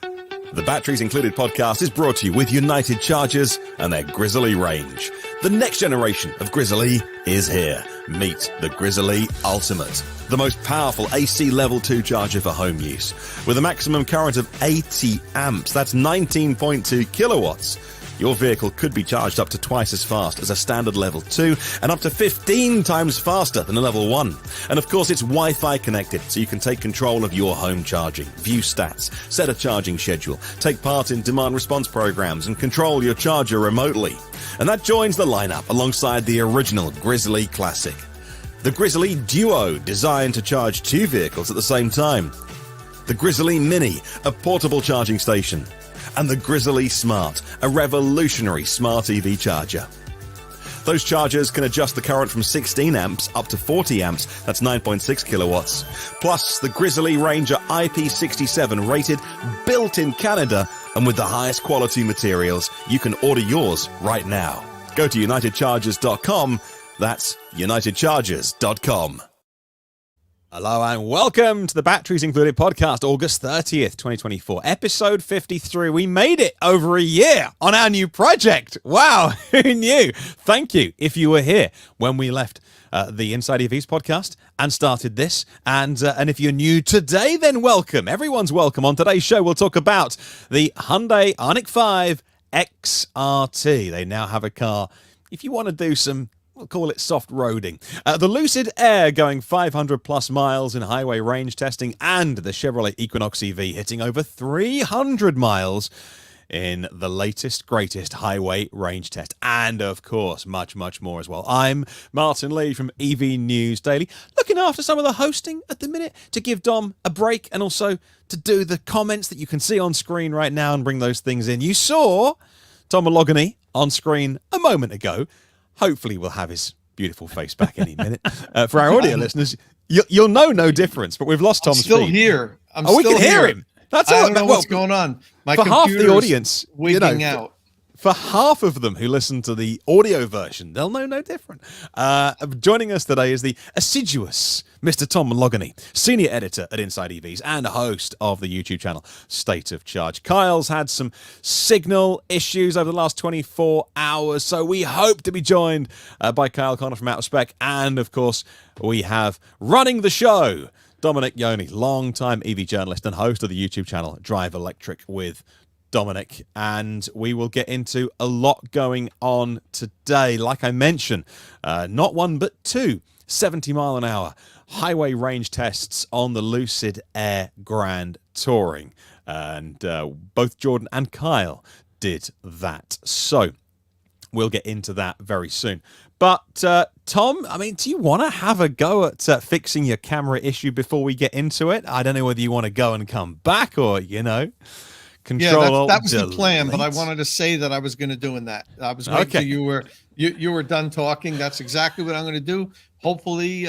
The Batteries Included podcast is brought to you with United Chargers and their Grizzly range. The next generation of Grizzly is here. Meet the Grizzly Ultimate, the most powerful AC Level 2 charger for home use. With a maximum current of 80 amps, that's 19.2 kilowatts. Your vehicle could be charged up to twice as fast as a standard level 2 and up to 15 times faster than a level 1. And of course, it's Wi-Fi connected, so you can take control of your home charging, view stats, set a charging schedule, take part in demand response programs, and control your charger remotely. And that joins the lineup alongside the original Grizzly Classic. The Grizzly Duo, designed to charge two vehicles at the same time. The Grizzly Mini, a portable charging station. And the Grizzly Smart, a revolutionary smart EV charger. Those chargers can adjust the current from 16 amps up to 40 amps, that's 9.6 kilowatts. Plus, the Grizzly Ranger IP67 rated, built in Canada, and with the highest quality materials. You can order yours right now. Go to unitedchargers.com, that's unitedchargers.com. Hello and welcome to the Batteries Included podcast, August 30th, 2024, episode 53. We made it over a year on our new project. Wow, who knew? Thank you if you were here when we left the Inside EVs podcast and started this. And if you're new today, then welcome. Everyone's welcome. On today's show, we'll talk about the Hyundai Ioniq 5 XRT. They now have a car if you want to do some, we'll call it soft roading. The Lucid Air going 500 plus miles in highway range testing, and the Chevrolet Equinox EV hitting over 300 miles in the latest, greatest highway range test. And of course, much, much more as well. I'm Martin Lee from EV News Daily, looking after some of the hosting at the minute to give Dom a break and also to do the comments that you can see on screen right now and bring those things in. You saw Tom Malogany on screen a moment ago. Hopefully we'll have his beautiful face back any minute. For our audio listeners, you'll know no difference, but we've lost Tom's still feed. Here. We can hear him. That's all. I don't know what's going on. My for half the audience, wigging out. For half of them who listen to the audio version, they'll know no different. Joining us today is the assiduous Mr. Tom Malogany, senior editor at Inside EVs and host of the YouTube channel State of Charge. Kyle's had some signal issues over the last 24 hours, so we hope to be joined by Kyle Connor from Out of Spec. And of course, we have running the show, Dominic Yoni, long-time EV journalist and host of the YouTube channel Drive Electric with Dominic, and we will get into a lot going on today. Like I mentioned, not one but two 70-mile-an-hour highway range tests on the Lucid Air Grand Touring, and both Jordan and Kyle did that. So we'll get into that very soon. But Tom, I mean, do you want to have a go at fixing your camera issue before we get into it? I don't know whether you want to go and come back or, Control, that was the plan, but I wanted to say that I was going to doing that. I was waiting till you were done talking. That's exactly what I'm going to do. Hopefully,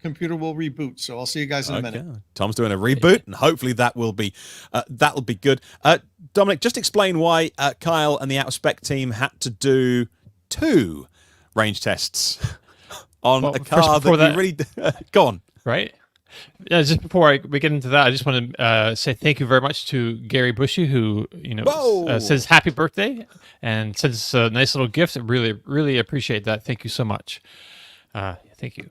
computer will reboot. So I'll see you guys in a minute. Tom's doing a reboot, and hopefully that'll be good. Dominic, just explain why Kyle and the Out of Spec team had to do two range tests on a car that you really go on. Right. Yeah, just before we get into that, I just want to say thank you very much to Gary Bushy, who says happy birthday and sends a nice little gift. I really appreciate that. Thank you so much. Thank you.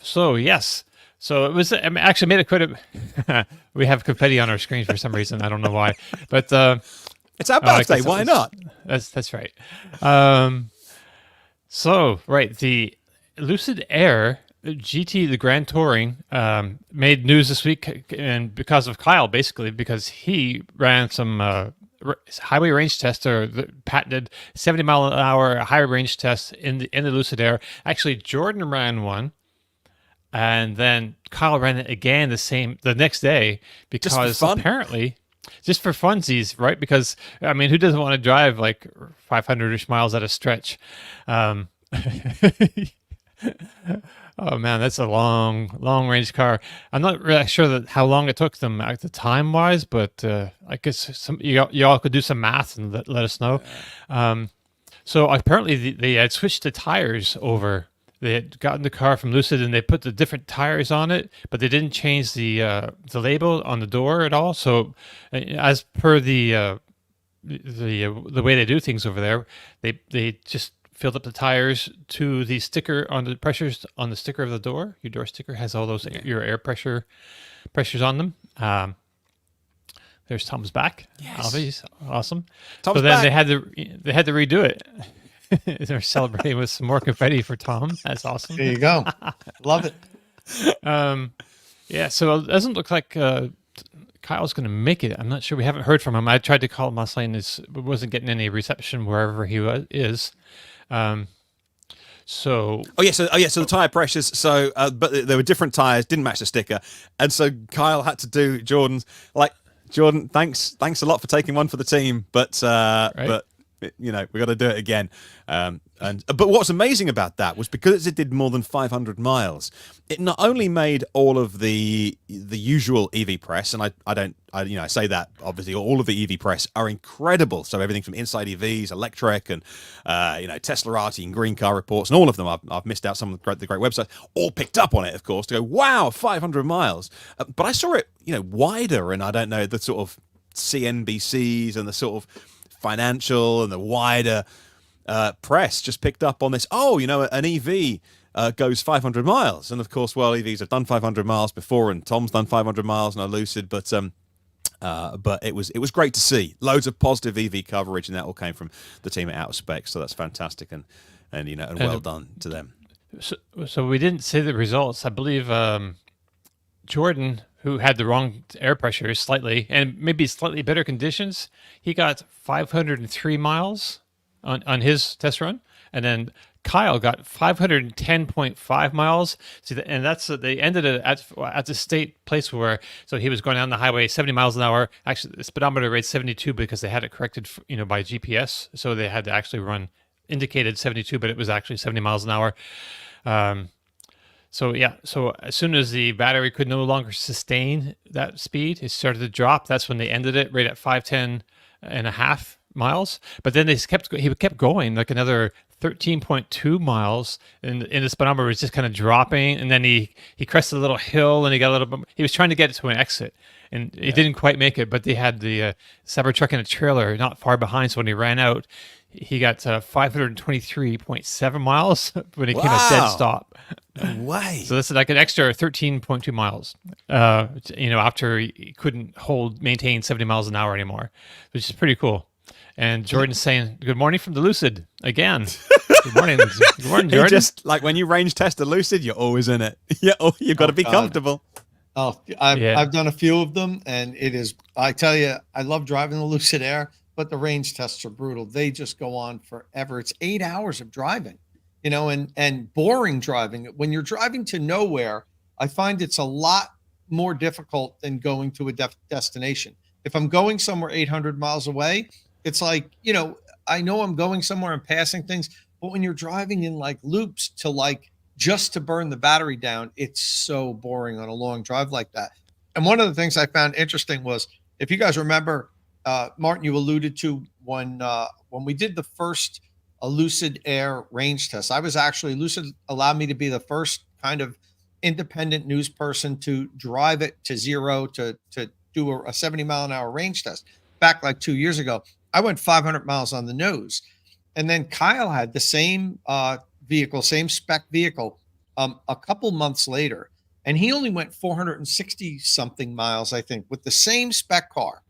So it was. I actually made it quite a. We have confetti on our screen for some reason. I don't know why, but it's our birthday. Why not? That's right. The Lucid Air GT, the Grand Touring, made news this week, and because of Kyle, basically, because he ran some highway range test, or the patented 70-mile-an-hour highway range test in the Lucid Air. Actually, Jordan ran one, and then Kyle ran it again the next day, because apparently, just for funsies, right? Because I mean, who doesn't want to drive like 500-ish miles at a stretch? Oh man, that's a long range car. I'm not really sure how long it took them at the time wise, but I guess you all could do some math and let us know. So apparently they had switched the tires over they had gotten the car from Lucid and they put the different tires on it, but they didn't change the label on the door at all. So, as per the way they do things over there, they just filled up the tires to the sticker on the pressures on the sticker of the door. Your door sticker has all those your air pressures on them. There's Tom's back. Yes. Awesome. Tom's so then back. they had to redo it. They're celebrating with some more confetti for Tom. That's awesome. There you go. Love it. Yeah. So it doesn't look like Kyle's going to make it. I'm not sure. We haven't heard from him. I tried to call him last night and wasn't getting any reception wherever he is. So the tire pressures. So, but there were different tires, didn't match the sticker, and so Kyle had to do Jordan's. Like, Jordan, thanks a lot for taking one for the team, but we got to do it again. But what's amazing about that was because it did more than 500 miles, it not only made all of the usual EV press, and I say that obviously all of the EV press are incredible. So everything from Inside EVs, Electric, and Teslarati and Green Car Reports, and all of them. I've missed out some of the great websites. All picked up on it, of course, to go, wow, 500 miles. But I saw it, wider, and I don't know, the sort of CNBCs and the sort of financial and the wider press just picked up on this. An EV goes 500 miles, and of course, EVs have done 500 miles before, and Tom's done 500 miles, and Lucid. But it was great to see loads of positive EV coverage, and that all came from the team at Outer Specs. So that's fantastic, and well done to them. So we didn't see the results. I believe Jordan, who had the wrong air pressure slightly and maybe slightly better conditions, he got 503 miles on his test run, and then Kyle got 510.5 miles. See, and that's they ended it at the state place where he was going down the highway 70 miles an hour. Actually, the speedometer rates 72 because they had it corrected, by GPS, so they had to actually run indicated 72, but it was actually 70 miles an hour. So as soon as the battery could no longer sustain that speed, it started to drop. That's when they ended it right at 510.5 miles. But then he kept going like another 13.2 miles, and the speedometer was just kind of dropping. And then he crested a little hill, and he got a little bit. He was trying to get it to an exit, and he didn't quite make it. But they had the Cybertruck and a trailer not far behind. So when he ran out, he got 523.7 miles when he came a dead stop. No way. So that's like an extra 13.2 miles, after he couldn't maintain 70 miles an hour anymore, which is pretty cool. And Jordan's saying, good morning from the Lucid again. Good morning. Good morning, Jordan. Just like when you range test a Lucid, you're always in it. You've got to be comfortable. I've done a few of them, and it is, I tell you, I love driving the Lucid Air, but the range tests are brutal. They just go on forever. It's 8 hours of driving, and boring driving. When you're driving to nowhere, I find it's a lot more difficult than going to a destination. If I'm going somewhere 800 miles away, it's like, I know I'm going somewhere and passing things, but when you're driving in like loops to just to burn the battery down, it's so boring on a long drive like that. And one of the things I found interesting was, if you guys remember, Martin, you alluded to when we did the first Lucid Air range test, Lucid allowed me to be the first kind of independent news person to drive it to zero to do a 70 mile an hour range test back like 2 years ago. I went 500 miles on the nose. And then Kyle had the same vehicle, same spec vehicle, a couple months later. And he only went 460 something miles, I think, with the same spec car.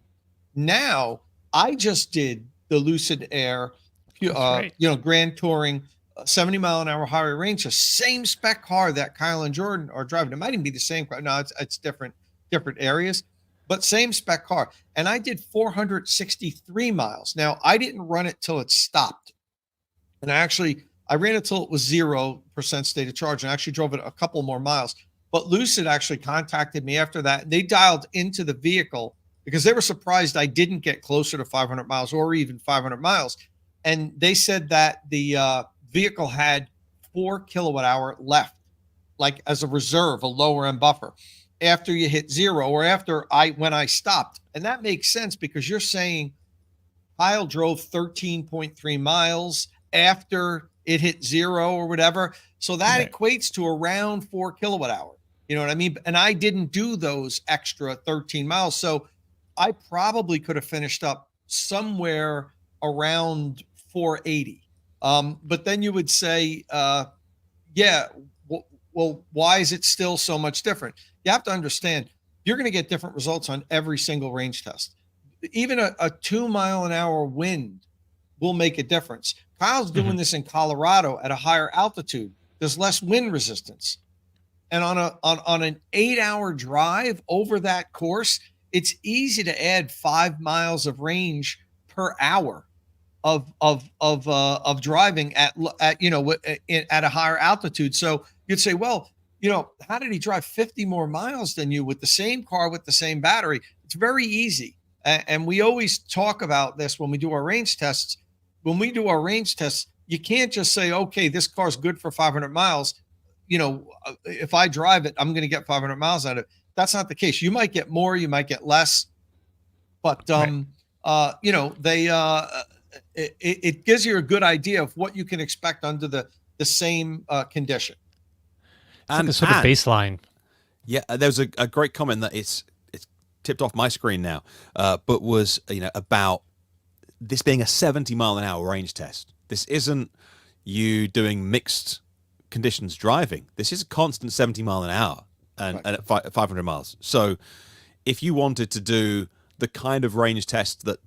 Now, I just did the Lucid Air, Grand Touring, 70 mile an hour highway range, the same spec car that Kyle and Jordan are driving. It might even be the same car. No, it's different areas, but same spec car. And I did 463 miles. Now, I didn't run it till it stopped. And I ran it till it was 0% state of charge, and I actually drove it a couple more miles. But Lucid actually contacted me after that. They dialed into the vehicle because they were surprised I didn't get closer to 500 miles or even 500 miles. And they said that the vehicle had 4 kilowatt hour left, like as a reserve, a lower end buffer, after you hit zero or when I stopped. And that makes sense because you're saying Kyle drove 13.3 miles after it hit 0 or whatever. So that equates to around 4 kilowatt hour. You know what I mean? And I didn't do those extra 13 miles. So I probably could have finished up somewhere around 480. But then you would say, well, why is it still so much different? You have to understand, you're going to get different results on every single range test. Even a 2 mile an hour wind will make a difference. Kyle's doing this in Colorado at a higher altitude. There's less wind resistance. And on an 8-hour drive over that course, it's easy to add 5 miles of range per hour of driving at a higher altitude. So you'd say, well, how did he drive 50 more miles than you with the same car with the same battery? It's very easy. And we always talk about this when we do our range tests. When we do our range tests, you can't just say, okay, this car's good for 500 miles. If I drive it, I'm going to get 500 miles out of it. That's not the case. You might get more, you might get less, but it gives you a good idea of what you can expect under the same condition. And the sort of baseline. Yeah, there was a great comment that it's tipped off my screen now, but was about this being a 70 mile an hour range test. This isn't you doing mixed conditions driving. This is a constant 70 mile an hour and at 500 miles. So if you wanted to do the kind of range test that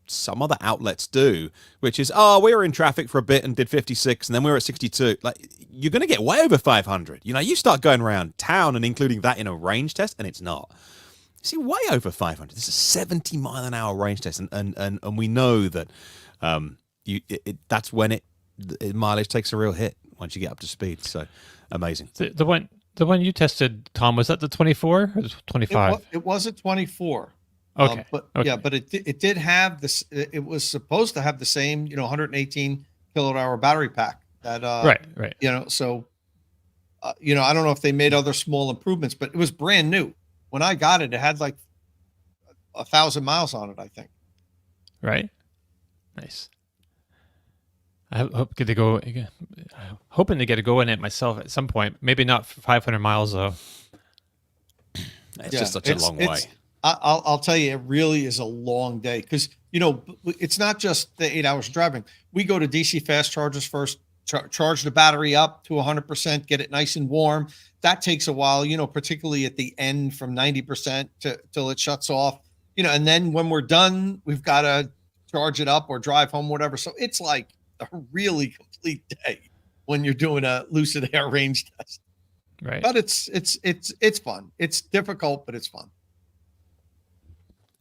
some other outlets do, which is, we were in traffic for a bit and did 56 and then we were at 62, like, you're going to get way over 500. You start going around town and including that in a range test, and it's not. You see, way over 500. This is a 70 mile an hour range test, and we know that that's when mileage takes a real hit once you get up to speed. So amazing. The one you tested, Tom, was that the 24 or the 25? It was a 24. Okay. But it did have this. It was supposed to have the same, 118 kilowatt hour battery pack. That right. So I don't know if they made other small improvements, but it was brand new when I got it. It had like 1,000 miles on it, I think. Right. Nice. I hope to go. Hoping to get a go in it myself at some point. Maybe not for 500 miles though. It's just such a long way. I'll tell you, it really is a long day because, it's not just the 8 hours of driving. We go to DC fast chargers first, charge the battery up to 100%, get it nice and warm. That takes a while, particularly at the end from 90% till it shuts off, and then when we're done, we've got to charge it up or drive home, whatever. So it's like a really complete day when you're doing a Lucid Air range test. Right. But it's fun. It's difficult, but it's fun.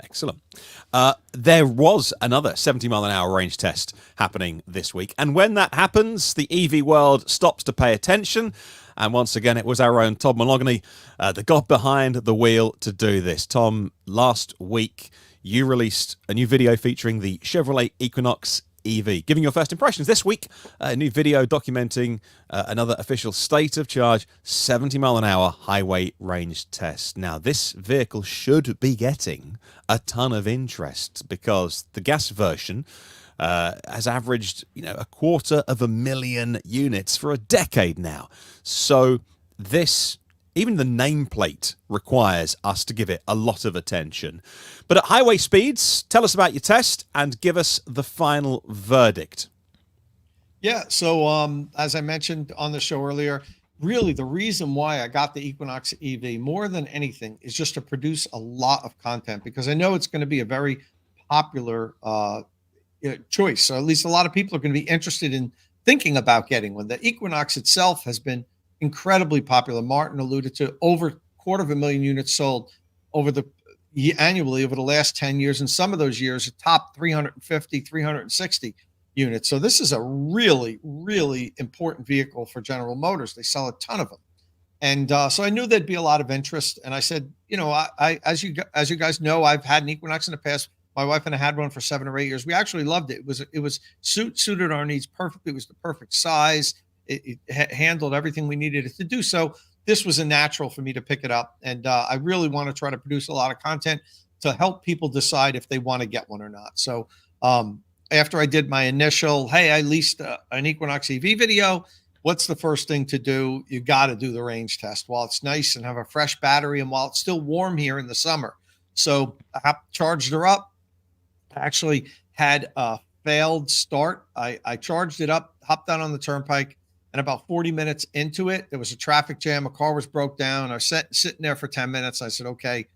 Excellent. There was another 70 mile an hour range test happening this week. And when that happens, the EV world stops to pay attention. And once again, it was our own Tom Malogany that got behind the wheel to do this. Tom, last week, you released a new video featuring the Chevrolet Equinox EV. Giving your first impressions this week, a new video documenting another official state of charge 70 mile an hour highway range test. Now, this vehicle should be getting a ton of interest because the gas version has averaged, 250,000 units for a decade now. So this, even the nameplate, requires us to give it a lot of attention. But at highway speeds, tell us about your test and give us the final verdict. Yeah. So as I mentioned on the show earlier, really the reason why I got the Equinox EV more than anything is just to produce a lot of content, because I know it's going to be a very popular choice. So at least a lot of people are going to be interested in thinking about getting one. The Equinox itself has been incredibly popular. Martin alluded to over 250,000 units sold annually over the last 10 years. And some of those years, top 350, 360 units. So this is a really, really important vehicle for General Motors. They sell a ton of them. And so I knew there'd be a lot of interest. And I said, I as you guys know, I've had an Equinox in the past. My wife and I had one for 7 or 8 years. We actually loved it. It was suited our needs perfectly. It was the perfect size. It handled everything we needed it to do. So this was a natural for me to pick it up. And I really want to try to produce a lot of content to help people decide if they want to get one or not. So after I did my initial, hey, I leased an Equinox EV video, what's the first thing to do? You got to do the range test while it's nice and have a fresh battery and while it's still warm here in the summer. So I charged her up. I actually had a failed start. I charged it up, hopped down on the turnpike, and about 40 minutes into it, there was a traffic jam. A car was broke down. I was sitting there for 10 minutes. I said, okay,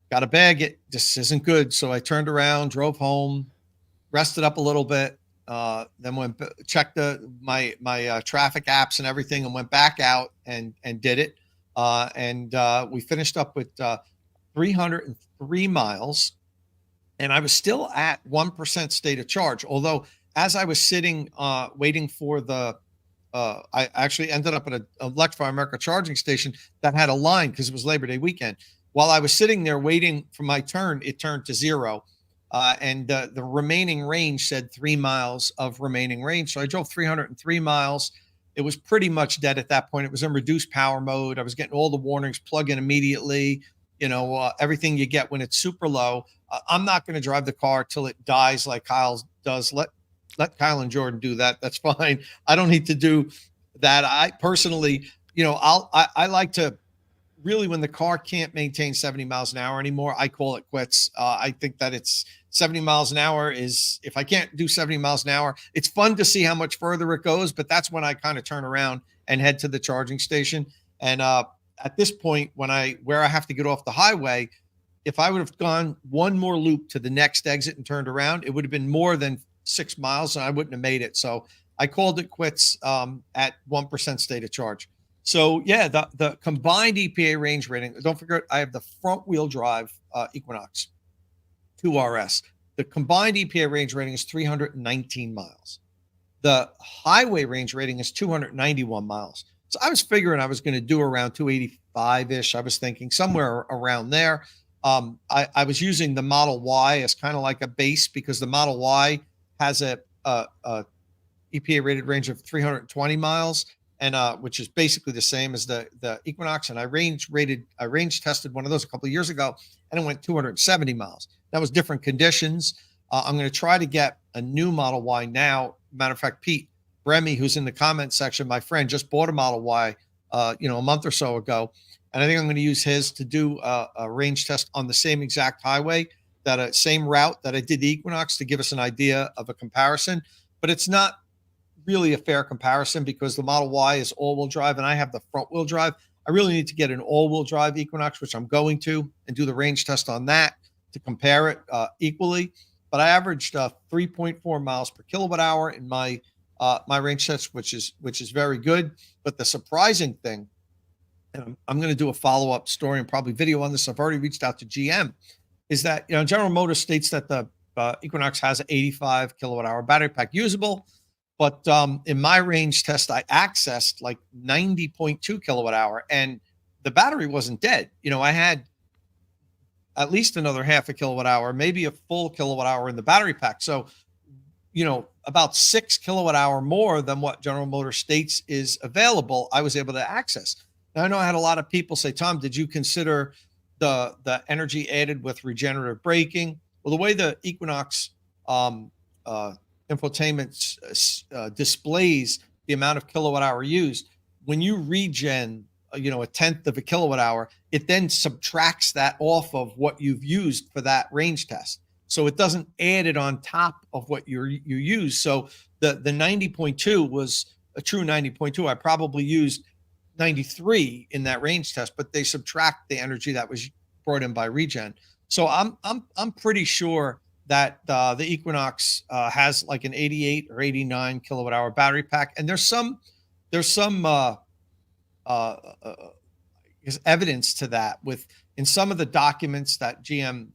got to bag it. This isn't good. So I turned around, drove home, rested up a little bit, then went checked my traffic apps and everything, and went back out and did it. We finished up with 303 miles, and I was still at 1% state of charge. Although as I was sitting waiting for I actually ended up at an Electrify America charging station that had a line because it was Labor Day weekend. While I was sitting there waiting for my turn, it turned to 0. And the remaining range said 3 miles of remaining range. So I drove 303 miles. It was pretty much dead at that point. It was in reduced power mode. I was getting all the warnings, plug in immediately, everything you get when it's super low. I'm not going to drive the car till it dies like Kyle does. Let Kyle and Jordan do that. That's fine. I don't need to do that. I personally, I like to really, when the car can't maintain 70 miles an hour anymore, I call it quits. I think that it's 70 miles an hour if I can't do 70 miles an hour, it's fun to see how much further it goes, but that's when I kind of turn around and head to the charging station. And at this point, where I have to get off the highway, if I would have gone one more loop to the next exit and turned around, it would have been more than 6 miles and I wouldn't have made it. So I called it quits at 1% state of charge. So yeah, the combined EPA range rating, don't forget, I have the front wheel drive Equinox 2RS. The combined EPA range rating is 319 miles. The highway range rating is 291 miles. So I was figuring I was going to do around 285-ish. I was thinking somewhere around there. I was using the Model Y as kind of like a base because the Model Y has a EPA rated range of 320 miles, and which is basically the same as the Equinox. And I range tested one of those a couple of years ago, and it went 270 miles. That was different conditions. I'm going to try to get a new Model Y now. Matter of fact, Pete Bremy, who's in the comments section, my friend, just bought a Model Y, a month or so ago, and I think I'm going to use his to do a range test on the same exact highway, same route that I did the Equinox, to give us an idea of a comparison. But it's not really a fair comparison because the Model Y is all-wheel drive and I have the front-wheel drive. I really need to get an all-wheel drive Equinox, which I'm going to, and do the range test on that to compare it equally. But I averaged 3.4 miles per kilowatt hour in my range test, which is very good. But the surprising thing, and I'm going to do a follow-up story and probably video on this, I've already reached out to GM, is that General Motors states that the Equinox has an 85 kilowatt hour battery pack usable. But in my range test, I accessed like 90.2 kilowatt hour, and the battery wasn't dead. I had at least another half a kilowatt hour, maybe a full kilowatt hour in the battery pack. So, about 6 kilowatt hour more than what General Motors states is available, I was able to access. Now, I know I had a lot of people say, Tom, did you consider the energy added with regenerative braking? Well, the way the Equinox infotainment displays the amount of kilowatt hour used, when you regen a tenth of a kilowatt hour, it then subtracts that off of what you've used for that range test. So it doesn't add it on top of what you use. So the 90.2 was a true 90.2. I probably used 93 in that range test, but they subtract the energy that was brought in by regen. So I'm pretty sure that the Equinox has like an 88 or 89 kilowatt hour battery pack, and there's some evidence to that in some of the documents that GM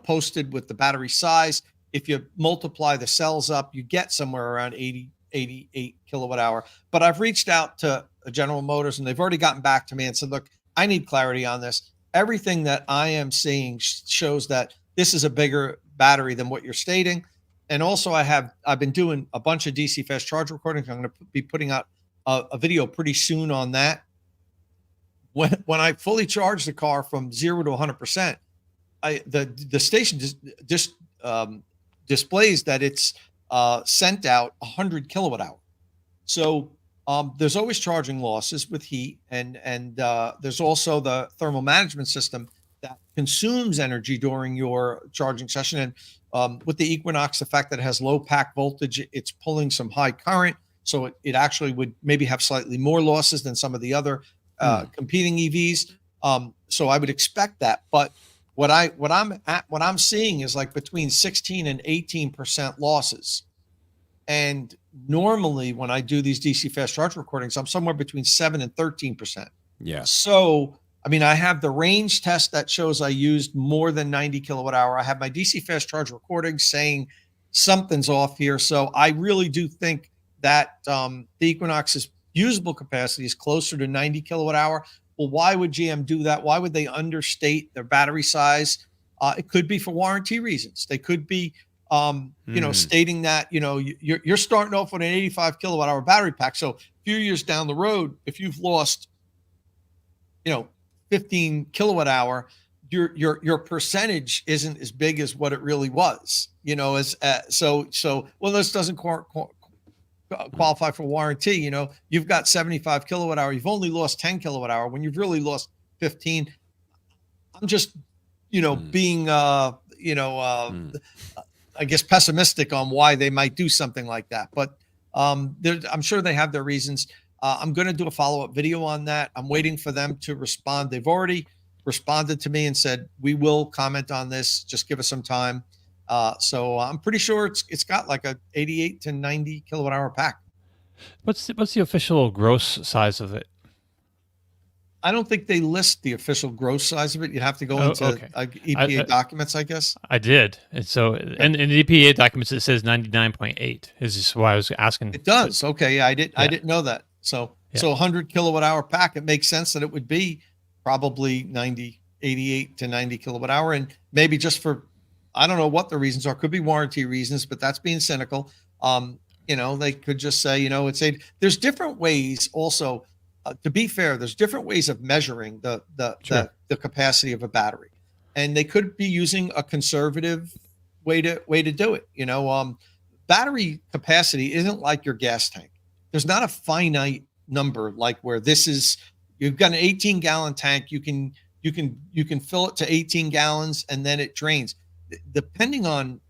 posted with the battery size. If you multiply the cells up, you get somewhere around 88 kilowatt hour. But I've reached out to General Motors, and they've already gotten back to me and said, look, I need clarity on this. Everything that I am seeing shows that this is a bigger battery than what you're stating. And also I've been doing a bunch of DC fast charge recordings. I'm going to be putting out a video pretty soon on that. When I fully charge the car from 0 to 100%, the station just displays that it's sent out 100 kilowatt hour. So there's always charging losses with heat, and there's also the thermal management system that consumes energy during your charging session. And with the Equinox, the fact that it has low pack voltage, it's pulling some high current, so it actually would maybe have slightly more losses than some of the other competing EVs. So I would expect that, but what I'm seeing is like between 16 and 18% losses. And normally when I do these DC fast charge recordings, I'm somewhere between 7 and 13%. Yeah. So, I mean, I have the range test that shows I used more than 90 kilowatt hour. I have my DC fast charge recording saying something's off here. So I really do think that the Equinox's usable capacity is closer to 90 kilowatt hour. Well, why would GM do that? Why would they understate their battery size? It could be for warranty reasons. They could be, stating that, you're starting off with an 85 kilowatt hour battery pack. So a few years down the road, if you've lost, 15 kilowatt hour, your percentage isn't as big as what it really was, well, this doesn't qualify for warranty. You've got 75 kilowatt hour, you've only lost 10 kilowatt hour when you've really lost 15. I'm just, being, I guess pessimistic on why they might do something like that. But I'm sure they have their reasons. I'm going to do a follow-up video on that. I'm waiting for them to respond. They've already responded to me and said, we will comment on this. Just give us some time. So I'm pretty sure it's got like a 88 to 90 kilowatt hour pack. What's the official gross size of it? I don't think they list the official gross size of it. You'd have to go into EPA documents, I guess. I did. And so in the EPA documents, it says 99.8 is just why I was asking. It does. Okay. I didn't know that. So 100 kilowatt hour pack, it makes sense that it would be probably 88 to 90 kilowatt hour. And maybe just for, I don't know what the reasons are, could be warranty reasons, but that's being cynical. They could just say, there's different ways also, to be fair, there's different ways of measuring the capacity of a battery, and they could be using a conservative way to do it. Battery capacity isn't like your gas tank. There's not a finite number like where you've got an 18-gallon tank. You can fill it to 18 gallons and then it drains. Depending on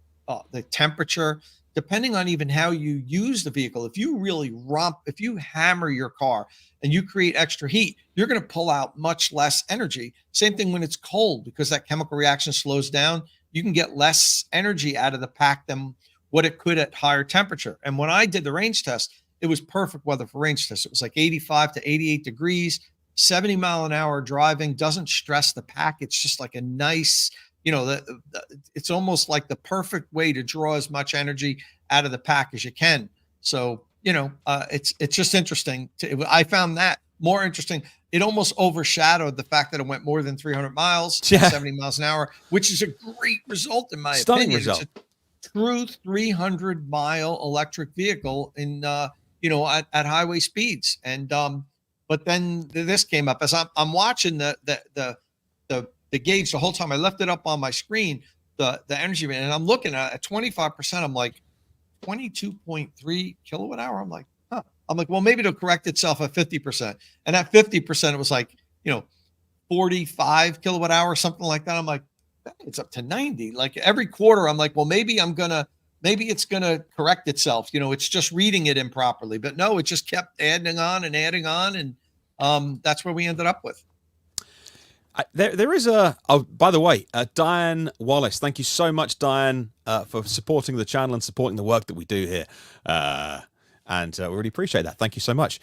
the temperature, depending on even how you use the vehicle, if you hammer your car and you create extra heat, you're going to pull out much less energy. Same thing when it's cold, because that chemical reaction slows down. You can get less energy out of the pack than what it could at higher temperature. And when I did the range test, it was perfect weather for range test. It was like 85 to 88 degrees, 70 mile an hour driving, doesn't stress the pack. It's just like a nice, it's almost like the perfect way to draw as much energy out of the pack as you can. So, it's just interesting. I found that more interesting. It almost overshadowed the fact that it went more than 300 miles, 70 miles an hour, which is a great result in my opinion. Result. It's a true 300-mile electric vehicle in, at highway speeds. And, but then this came up as I'm watching the gauge the whole time. I left it up on my screen, the energy, and I'm looking at 25%. I'm like 22.3 kilowatt hour. I'm like, well, maybe it'll correct itself at 50%. And at 50%, it was like, 45 kilowatt hour, something like that. I'm like, it's up to 90. Like every quarter, I'm like, well, maybe it's going to correct itself. It's just reading it improperly, but no, it just kept adding on. And that's where we ended up with. There is by the way, Diane Wallace. Thank you so much, Diane, for supporting the channel and supporting the work that we do here. And we really appreciate that. Thank you so much.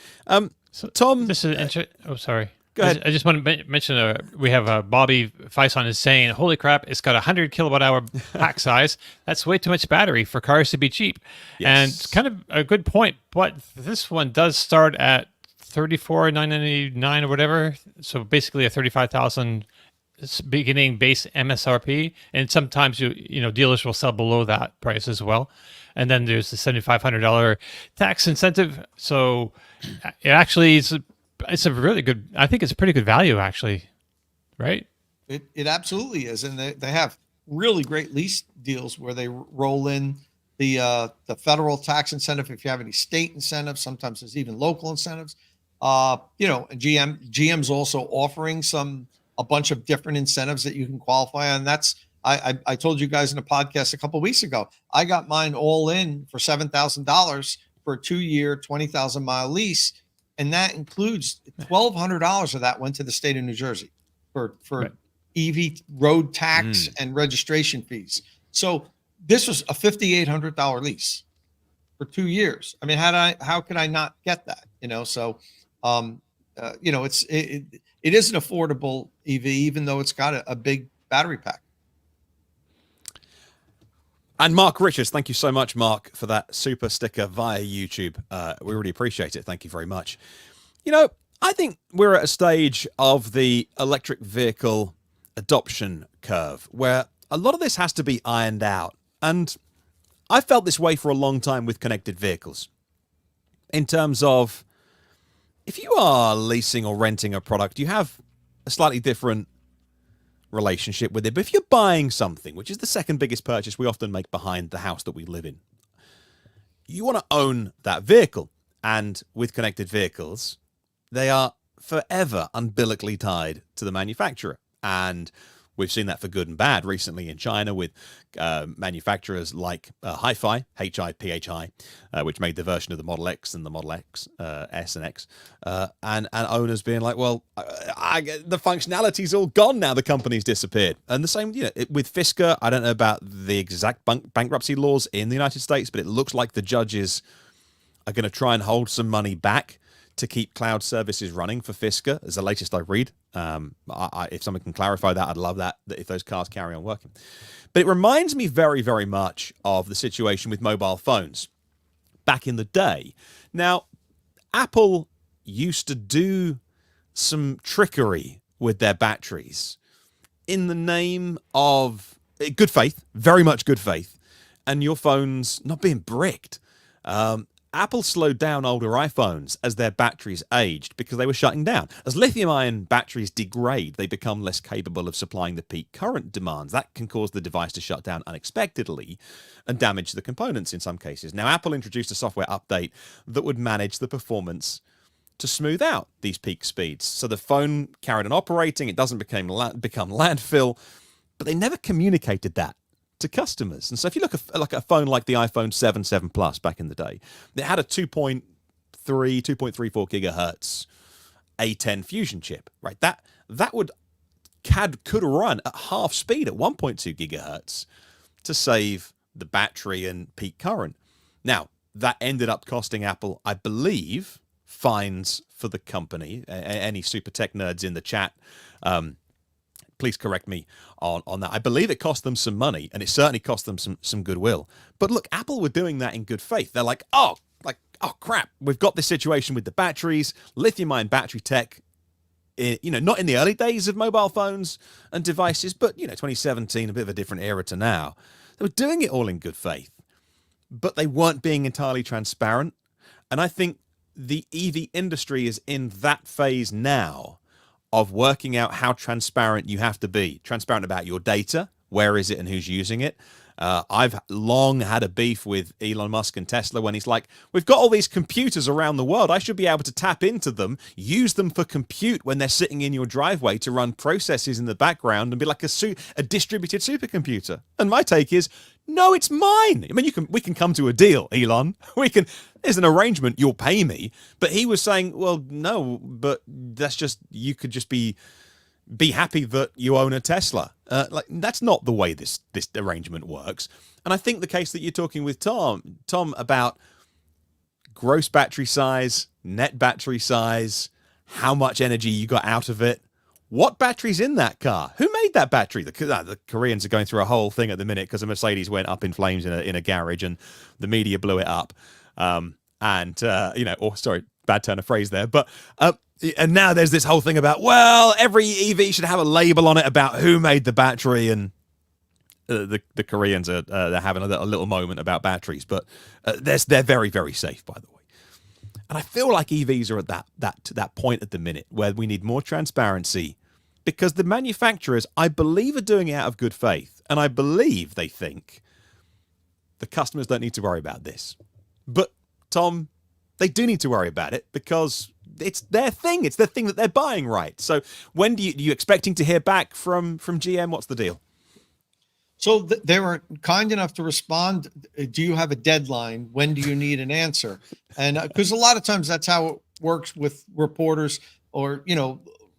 So Tom, this is sorry. Go ahead. I just want to mention we have Bobby Fison is saying, holy crap, it's got 100 kilowatt hour pack size. That's way too much battery for cars to be cheap. Yes. And it's kind of a good point, but this one does start at $34,999 or whatever. So basically a $35,000 beginning base MSRP. And sometimes dealers will sell below that price as well. And then there's the $7,500 tax incentive. So it actually is it's a really good, I think it's a pretty good value actually, right? It absolutely is. And they have really great lease deals where they roll in the federal tax incentive. If you have any state incentives, sometimes there's even local incentives. GM's also offering a bunch of different incentives that you can qualify on. I told you guys in a podcast a couple of weeks ago, I got mine all in for $7,000 for a 2-year, 20,000 mile lease. And that includes $1,200 of that went to the state of New Jersey for right. EV road tax and registration fees. So this was a $5,800 lease for 2 years. I mean, how could I not get that? So, it is an affordable EV, even though it's got a big battery pack. And Mark Richards, thank you so much, Mark, for that super sticker via YouTube. We really appreciate it. Thank you very much. I think we're at a stage of the electric vehicle adoption curve where a lot of this has to be ironed out. And I felt this way for a long time with connected vehicles. In terms of, if you are leasing or renting a product, you have a slightly different relationship with it. But if you're buying something, which is the second biggest purchase we often make behind the house that we live in, you want to own that vehicle. And with connected vehicles, they are forever umbilically tied to the manufacturer. And we've seen that for good and bad recently in China with manufacturers like Hi-Fi, H-I-P-H-I, which made the version of the Model X and the Model X, S and X, and owners being like, well, the functionality's all gone now, the company's disappeared. And the same, with Fisker, I don't know about the exact bankruptcy laws in the United States, but it looks like the judges are going to try and hold some money back to keep cloud services running for Fisker, is the latest I read. If someone can clarify that, I'd love that if those cars carry on working. But it reminds me very, very much of the situation with mobile phones back in the day. Now, Apple used to do some trickery with their batteries in the name of good faith, very much good faith, and your phone's not being bricked. Apple slowed down older iPhones as their batteries aged because they were shutting down. As lithium-ion batteries degrade, they become less capable of supplying the peak current demands. That can cause the device to shut down unexpectedly and damage the components in some cases. Now, Apple introduced a software update that would manage the performance to smooth out these peak speeds. So the phone carried on operating, it doesn't become landfill, but they never communicated that to customers. And so if you look at a phone like the iPhone 7 Plus back in the day, it had a 2.34 gigahertz A10 Fusion chip, right? That could run at half speed at 1.2 gigahertz to save the battery and peak current. Now, that ended up costing Apple, I believe, fines for the company. Any super tech nerds in the chat, please correct me on that. I believe it cost them some money, and it certainly cost them some goodwill. But look, Apple were doing that in good faith. They're like, oh crap, we've got this situation with the batteries, lithium-ion battery tech, not in the early days of mobile phones and devices, but 2017, a bit of a different era to now. They were doing it all in good faith, but they weren't being entirely transparent. And I think the EV industry is in that phase now of working out how transparent you have to be. Transparent about your data, where is it and who's using it. I've long had a beef with Elon Musk and Tesla when he's like, we've got all these computers around the world. I should be able to tap into them, use them for compute when they're sitting in your driveway to run processes in the background and be like a distributed supercomputer. And my take is, no, it's mine. I mean, we can come to a deal, Elon. There's an arrangement, you'll pay me. But he was saying, well, no, but you could just be happy that you own a Tesla. That's not the way this arrangement works. And I think the case that you're talking with Tom about gross battery size, net battery size, how much energy you got out of it, what battery's in that car? Who made that battery? The Koreans are going through a whole thing at the minute because a Mercedes went up in flames in a garage and the media blew it up. Bad turn of phrase there, but and now there's this whole thing about, well, every EV should have a label on it about who made the battery, and the Koreans are they're having a little moment about batteries, but they're very, very safe, by the way. And I feel like EVs are at that point at the minute where we need more transparency, because the manufacturers, I believe, are doing it out of good faith. And I believe they think the customers don't need to worry about this. But, Tom, they do need to worry about it because it's their thing. It's their thing that they're buying, right? So when are you expecting to hear back from GM? What's the deal? So they were kind enough to respond. Do you have a deadline? When do you need an answer? And because a lot of times that's how it works with reporters or,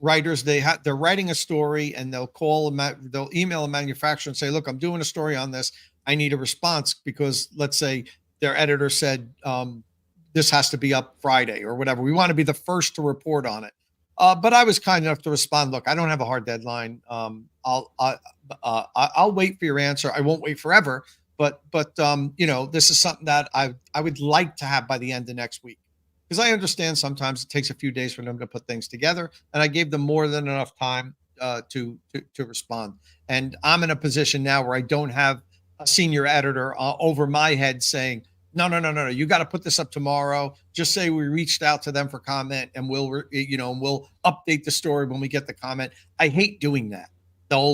writers. They're writing a story and they'll email a manufacturer and say, look, I'm doing a story on this. I need a response because let's say their editor said, this has to be up Friday or whatever. We want to be the first to report on it. But I was kind enough to respond. Look, I don't have a hard deadline. I'll wait for your answer. I won't wait forever, but this is something that I would like to have by the end of next week, because I understand sometimes it takes a few days for them to put things together, and I gave them more than enough time to respond. And I'm in a position now where I don't have a senior editor over my head saying, no, you got to put this up tomorrow. Just say we reached out to them for comment, and we'll update the story when we get the comment. I hate doing that.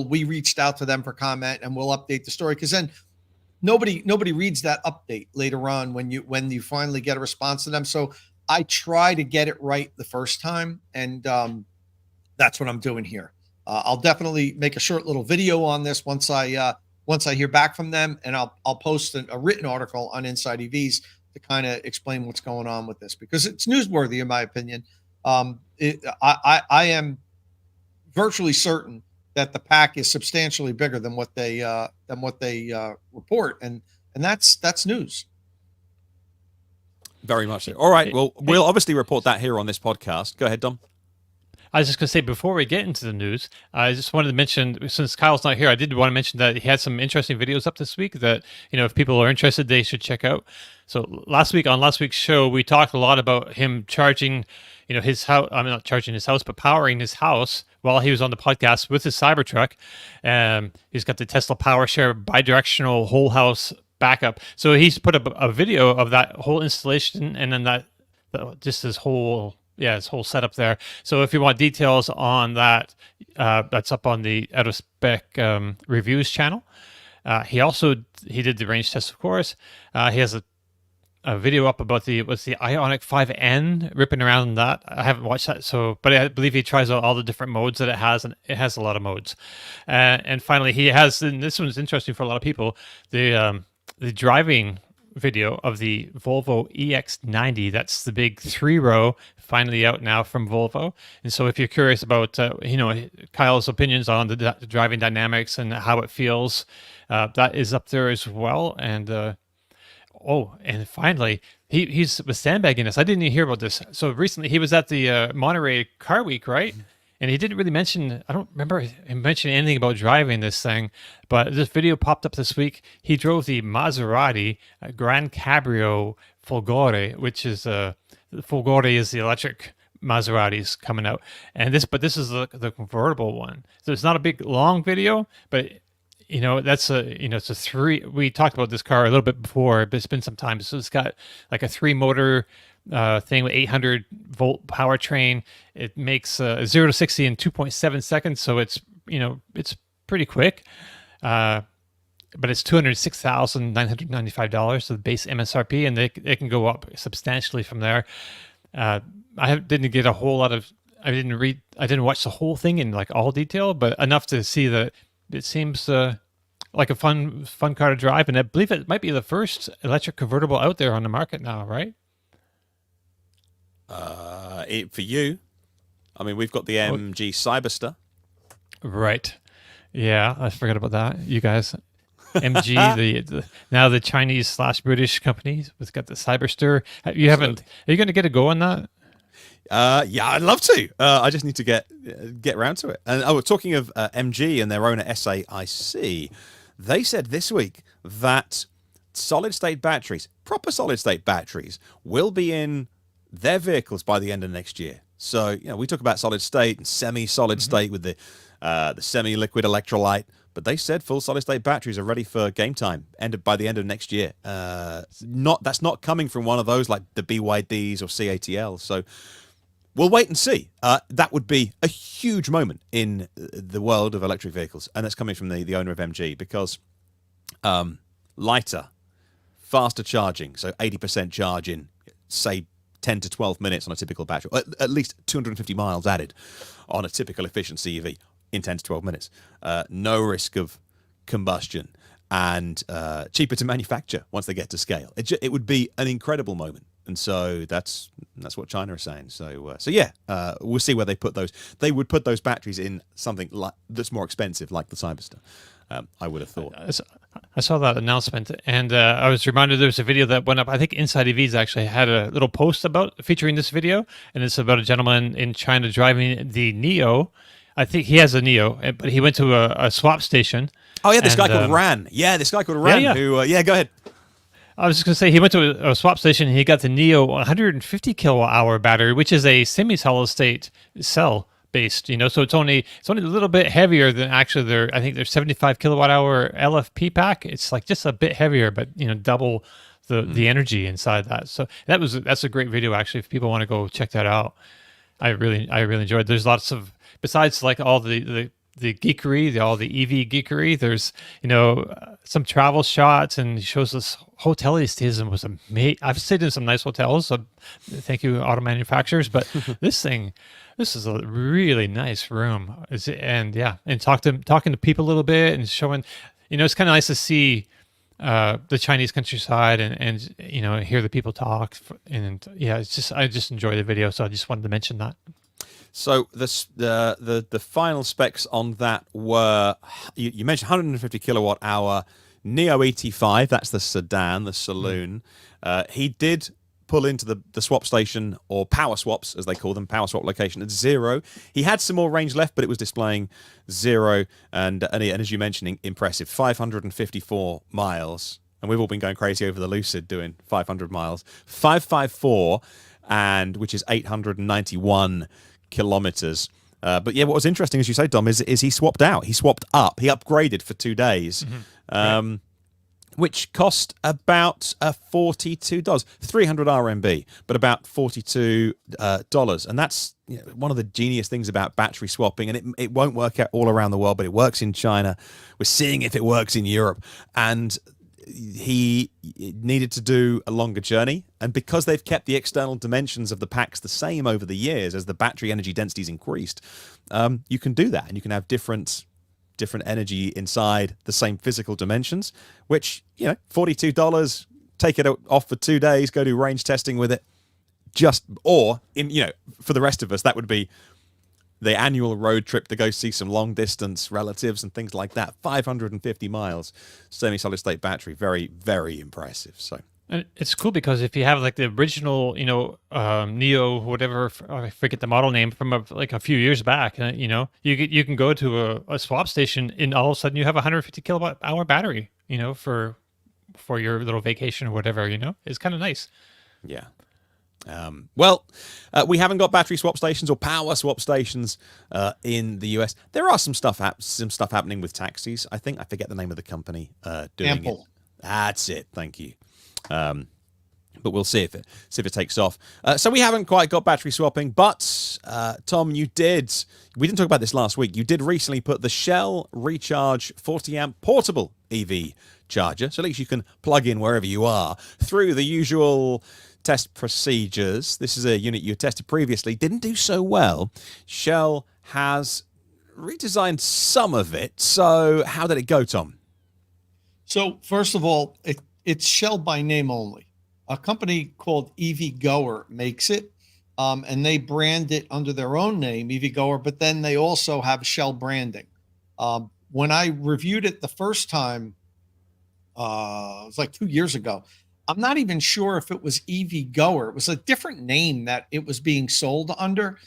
We reached out to them for comment and we'll update the story, because then nobody reads that update later on when you finally get a response to them. So I try to get it right the first time, and that's what I'm doing here. I'll definitely make a short little video on this once I hear back from them, and I'll post a written article on Inside EVs to kind of explain what's going on with this, because it's newsworthy in my opinion. I am virtually certain that the pack is substantially bigger than what they report, and that's news. Very much so. All right. Well, we'll obviously report that here on this podcast. Go ahead, Dom. I was just going to say, before we get into the news, I just wanted to mention, since Kyle's not here, I did want to mention that he had some interesting videos up this week that, if people are interested, they should check out. So on last week's show, we talked a lot about him charging, his house. I mean, not charging his house, but powering his house while he was on the podcast with his Cybertruck. He's got the Tesla PowerShare bidirectional whole house backup. So he's put up a video of that whole installation, and then just his whole setup there. So if you want details on that, that's up on the Out of Spec reviews channel. He did the range test, of course. He has a video up about the Ioniq 5N, ripping around that. I haven't watched that, but I believe he tries out all the different modes that it has, and it has a lot of modes. And finally, he has, and this one's interesting for a lot of people, the driving video of the Volvo EX90. That's the big 3-row, finally out now from Volvo. And so if you're curious about Kyle's opinions on the driving dynamics and how it feels, that is up there as well. And and finally, he's was sandbagging us. I didn't even hear about this. So recently he was at the Monterey Car Week, right? And he didn't really mention, I don't remember him mentioning anything about driving this thing, but this video popped up this week. He drove the Maserati Gran Cabrio Folgore, which is, Folgore is the electric Maseratis coming out. And this is the convertible one. So it's not a big, long video, but it's a 3, we talked about this car a little bit before, but it's been some time. So it's got like a 3-motor thing with 800 volt powertrain. It makes 0 to 60 in 2.7 seconds, so it's pretty quick. But it's $206,995, so the base MSRP, and they can go up substantially from there. Didn't get a whole lot of. I didn't watch the whole thing in like all detail, but enough to see that it seems like a fun car to drive, and I believe it might be the first electric convertible out there on the market now, right? For you, I mean, we've got the MG Cyberster. Right. Yeah, I forgot about that. You guys, MG, now the Chinese / British company, has got the Cyberster. Are you going to get a go on that? Yeah, I'd love to. I just need to get around to it. And talking of MG and their owner SAIC, they said this week that solid-state batteries, proper solid-state batteries, will be in their vehicles by the end of next year. So, we talk about solid state and semi-solid state with the semi-liquid electrolyte, but they said full solid state batteries are ready for game time by the end of next year. That's not coming from one of those like the BYDs or CATL. So we'll wait and see. That would be a huge moment in the world of electric vehicles, and that's coming from the owner of MG, because lighter, faster charging, so 80% charge in, say, 10 to 12 minutes on a typical battery, at least 250 miles added on a typical efficiency EV in 10 to 12 minutes. No risk of combustion, and cheaper to manufacture once they get to scale. It would be an incredible moment. And so that's what China is saying. So yeah, we'll see where they put those. They would put those batteries in something that's more expensive, like the Cyberster. I would have thought. I saw that announcement, and I was reminded there was a video that went up. I think Inside EVs actually had a little post featuring this video, and it's about a gentleman in China driving the Neo. I think he has a Neo, but he went to a swap station. Oh yeah, this guy called Ran. Yeah, this guy called Ran. Yeah. Who? Yeah, go ahead. I was just going to say, he went to a swap station and he got the Neo 150 kilowatt hour battery, which is a semi-solid state cell based, so it's only a little bit heavier than actually I think their 75 kilowatt hour LFP pack. It's like just a bit heavier, but double the energy inside that. So that's a great video, actually, if people want to go check that out. I really enjoyed it. There's lots of, besides like all the geekery, all the EV geekery, there's, some travel shots, and he shows this hotel he stays in was amazing. I've stayed in some nice hotels, so thank you, auto manufacturers. But this is a really nice room. And talking to people a little bit and showing, it's kind of nice to see the Chinese countryside and hear the people talk. And yeah, I just enjoy the video, so I just wanted to mention that. So the final specs on that were, you mentioned 150 kilowatt hour Neo ET5. That's the sedan, the saloon. He did pull into the swap station, or power swaps as they call them, power swap location at 0. He had some more range left, but it was displaying 0. And as you mentioned, impressive, 554 miles. And we've all been going crazy over the Lucid doing 500 miles. 554, and which is 891 kilometers. But yeah, what was interesting, as you say, Dom, is he swapped out. He swapped up. He upgraded for 2 days, which cost about $42, 300 RMB, but about $42. And that's one of the genius things about battery swapping. And it won't work out all around the world, but it works in China. We're seeing if it works in Europe. And he needed to do a longer journey, and because they've kept the external dimensions of the packs the same over the years as the battery energy density's increased, you can do that, and you can have different energy inside the same physical dimensions, which $42, take it off for 2 days, go do range testing with it, or for the rest of us that would be the annual road trip to go see some long distance relatives and things like that. 550 miles, semi-solid state battery. Very, very impressive. So, and it's cool because if you have like the original, Neo, whatever, I forget the model name, from a few years back, you can go to a swap station and all of a sudden you have a 150 kilowatt hour battery, for your little vacation or whatever, it's kind of nice. Yeah. We haven't got battery swap stations or power swap stations in the US. There are some stuff happening with taxis. I think I forget the name of the company doing Ample. it. That's it. Thank you. But we'll see if it takes off. So we haven't quite got battery swapping, but Tom, we didn't talk about this last week. You did recently put the Shell Recharge 40 amp portable EV charger, so at least you can plug in wherever you are, through the usual test procedures. This is a unit you tested previously, didn't do so well. Shell has redesigned some of it. So how did it go, Tom? So first of all, it's Shell by name only. A company called EV Goer makes it, and they brand it under their own name, EV Goer, but then they also have Shell branding. When I reviewed it the first time, it was like 2 years ago, I'm not even sure if it was EV Goer. It was a different name that it was being sold under.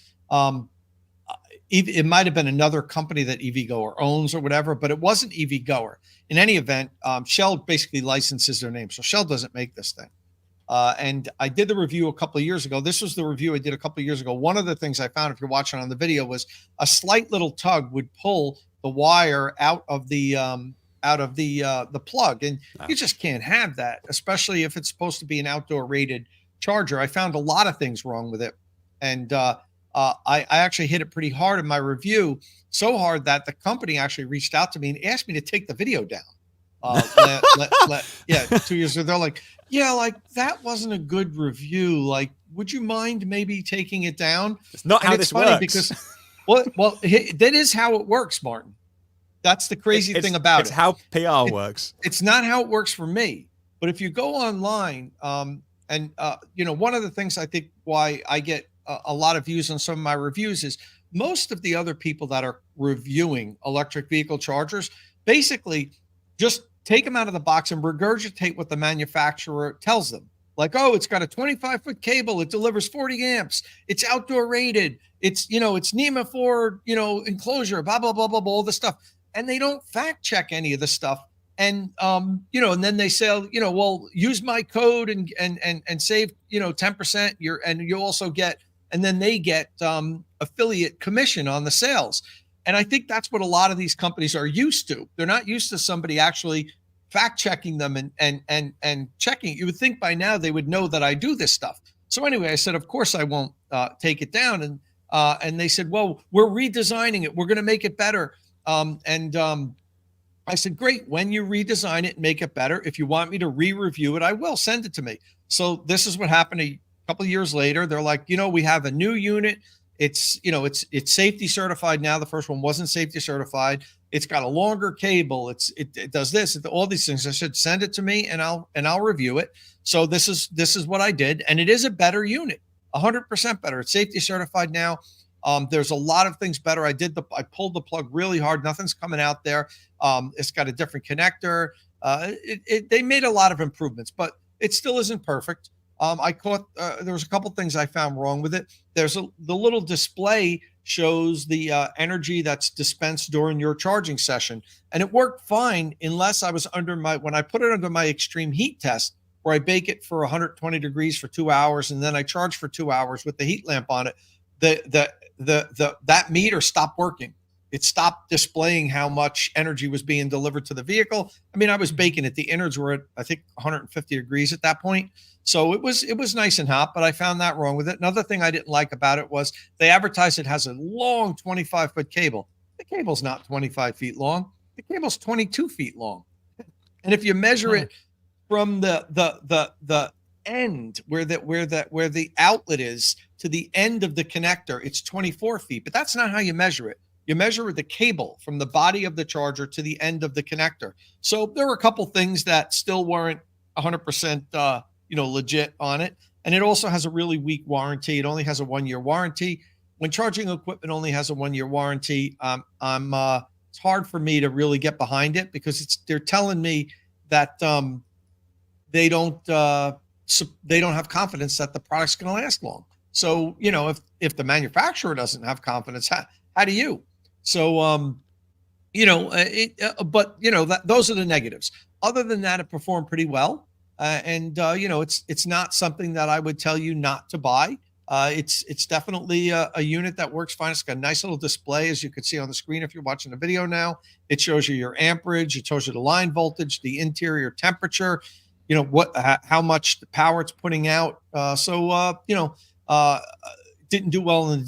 It might have been another company that EV Goer owns or whatever, but it wasn't EV Goer. In any event, Shell basically licenses their name. So Shell doesn't make this thing. And I did the review a couple of years ago. This was the review I did a couple of years ago. One of the things I found, if you're watching on the video, was a slight little tug would pull the wire out of the plug, and you just can't have that, especially if it's supposed to be an outdoor rated charger. I found a lot of things wrong with it, and I actually hit it pretty hard in my review, so hard that the company actually reached out to me and asked me to take the video down. Yeah, 2 years ago, they're like, yeah, like that wasn't a good review. Like, would you mind maybe taking it down? It's not how this works. Because, well, that is how it works, Martin. That's the crazy thing about it. It's how PR works. It's not how it works for me. But if you go online, one of the things I think why I get a lot of views on some of my reviews is most of the other people that are reviewing electric vehicle chargers basically just take them out of the box and regurgitate what the manufacturer tells them. Like, oh, it's got a 25-foot cable. It delivers 40 amps. It's outdoor rated. It's NEMA 4, enclosure, blah, blah, blah, blah, blah, all this stuff. And they don't fact check any of the stuff. And, and then they say, well, use my code and save, 10%. And you also get, and then they get affiliate commission on the sales. And I think that's what a lot of these companies are used to. They're not used to somebody actually fact checking them and checking. You would think by now they would know that I do this stuff. So anyway, I said, of course I won't take it down. And they said, well, we're redesigning it. We're going to make it better. I said, great. When you redesign it and make it better, if you want me to re-review it, I will. Send it to me. So this is what happened a couple of years later. They're like, we have a new unit. It's safety certified now. The first one wasn't safety certified. It's got a longer cable. It does this, all these things. I said, send it to me and I'll review it. So this is what I did. And it is a better unit, 100% better. It's safety certified now. There's a lot of things better. I pulled the plug really hard. Nothing's coming out there. It's got a different connector. They made a lot of improvements, but it still isn't perfect. There was a couple things I found wrong with it. The little display shows the energy that's dispensed during your charging session. And it worked fine unless I was when I put it under my extreme heat test, where I bake it for 120 degrees for 2 hours. And then I charge for 2 hours with the heat lamp on it. That meter stopped working. It stopped displaying how much energy was being delivered to the vehicle. I mean, I was baking it. The innards were at, I think, 150 degrees at that point. So it was nice and hot, but I found that wrong with it. Another thing I didn't like about it was they advertised it has a long 25-foot cable. The cable's not 25 feet long. The cable's 22 feet long. And if you measure it from the end where the outlet is to the end of the connector, it's 24 feet. But that's not how you measure it. You measure the cable from the body of the charger to the end of the connector. So there were a couple things that still weren't 100% legit on it. And it also has a really weak warranty. It only has a 1-year warranty. When charging equipment only has a 1-year warranty, it's hard for me to really get behind it because they're telling me that they don't have confidence that the product's going to last long. So, if the manufacturer doesn't have confidence, how do you? So, those are the negatives. Other than that, it performed pretty well. It's not something that I would tell you not to buy. It's definitely a unit that works fine. It's got a nice little display, as you can see on the screen if you're watching the video now. It shows you your amperage. It shows you the line voltage, the interior temperature, how much power it's putting out. Didn't do well in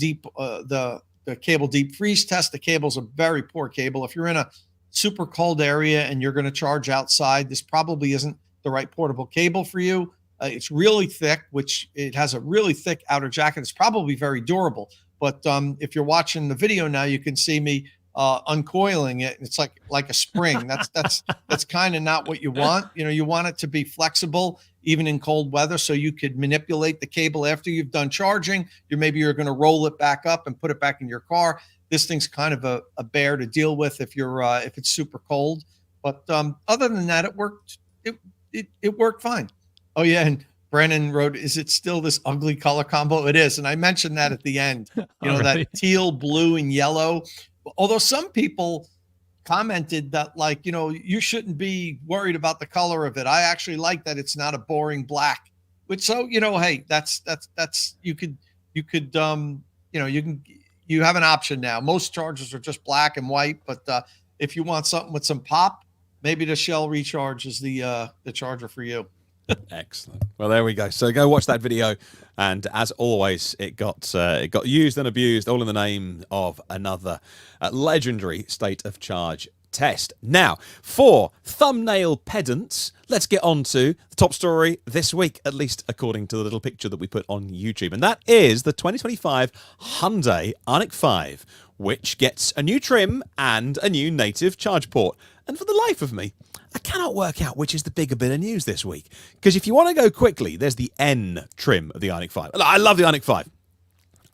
the cable deep freeze test. The cable's a very poor cable. If you're in a super cold area and you're going to charge outside, this probably isn't the right portable cable for you. It's really thick, which it has a really thick outer jacket. It's probably very durable. But if you're watching the video now, you can see me uncoiling it. It's like a spring. That's kind of not what you want. You want it to be flexible, even in cold weather, so you could manipulate the cable after you've done charging. You're going to roll it back up and put it back in your car. This thing's kind of a bear to deal with if it's super cold. But other than that, it worked. It worked fine. Oh yeah, and Brennan wrote, "Is it still this ugly color combo?" It is, and I mentioned that at the end. Really? That teal, blue, and yellow. Although some people commented that, you shouldn't be worried about the color of it. I actually like that it's not a boring black. Which, so hey, that's you have an option now. Most chargers are just black and white, but if you want something with some pop, maybe the Shell Recharge is the charger for you. Excellent. Well, there we go. So go watch that video, and as always, it got used and abused, all in the name of another legendary state of charge test. Now, for thumbnail pedants, let's get on to the top story this week, at least according to the little picture that we put on YouTube, and that is the 2025 Hyundai Ioniq 5, which gets a new trim and a new native charge port. And for the life of me, I cannot work out which is the bigger bit of news this week. Because if you want to go quickly, there's the N trim of the Ioniq 5. I love the Ioniq 5.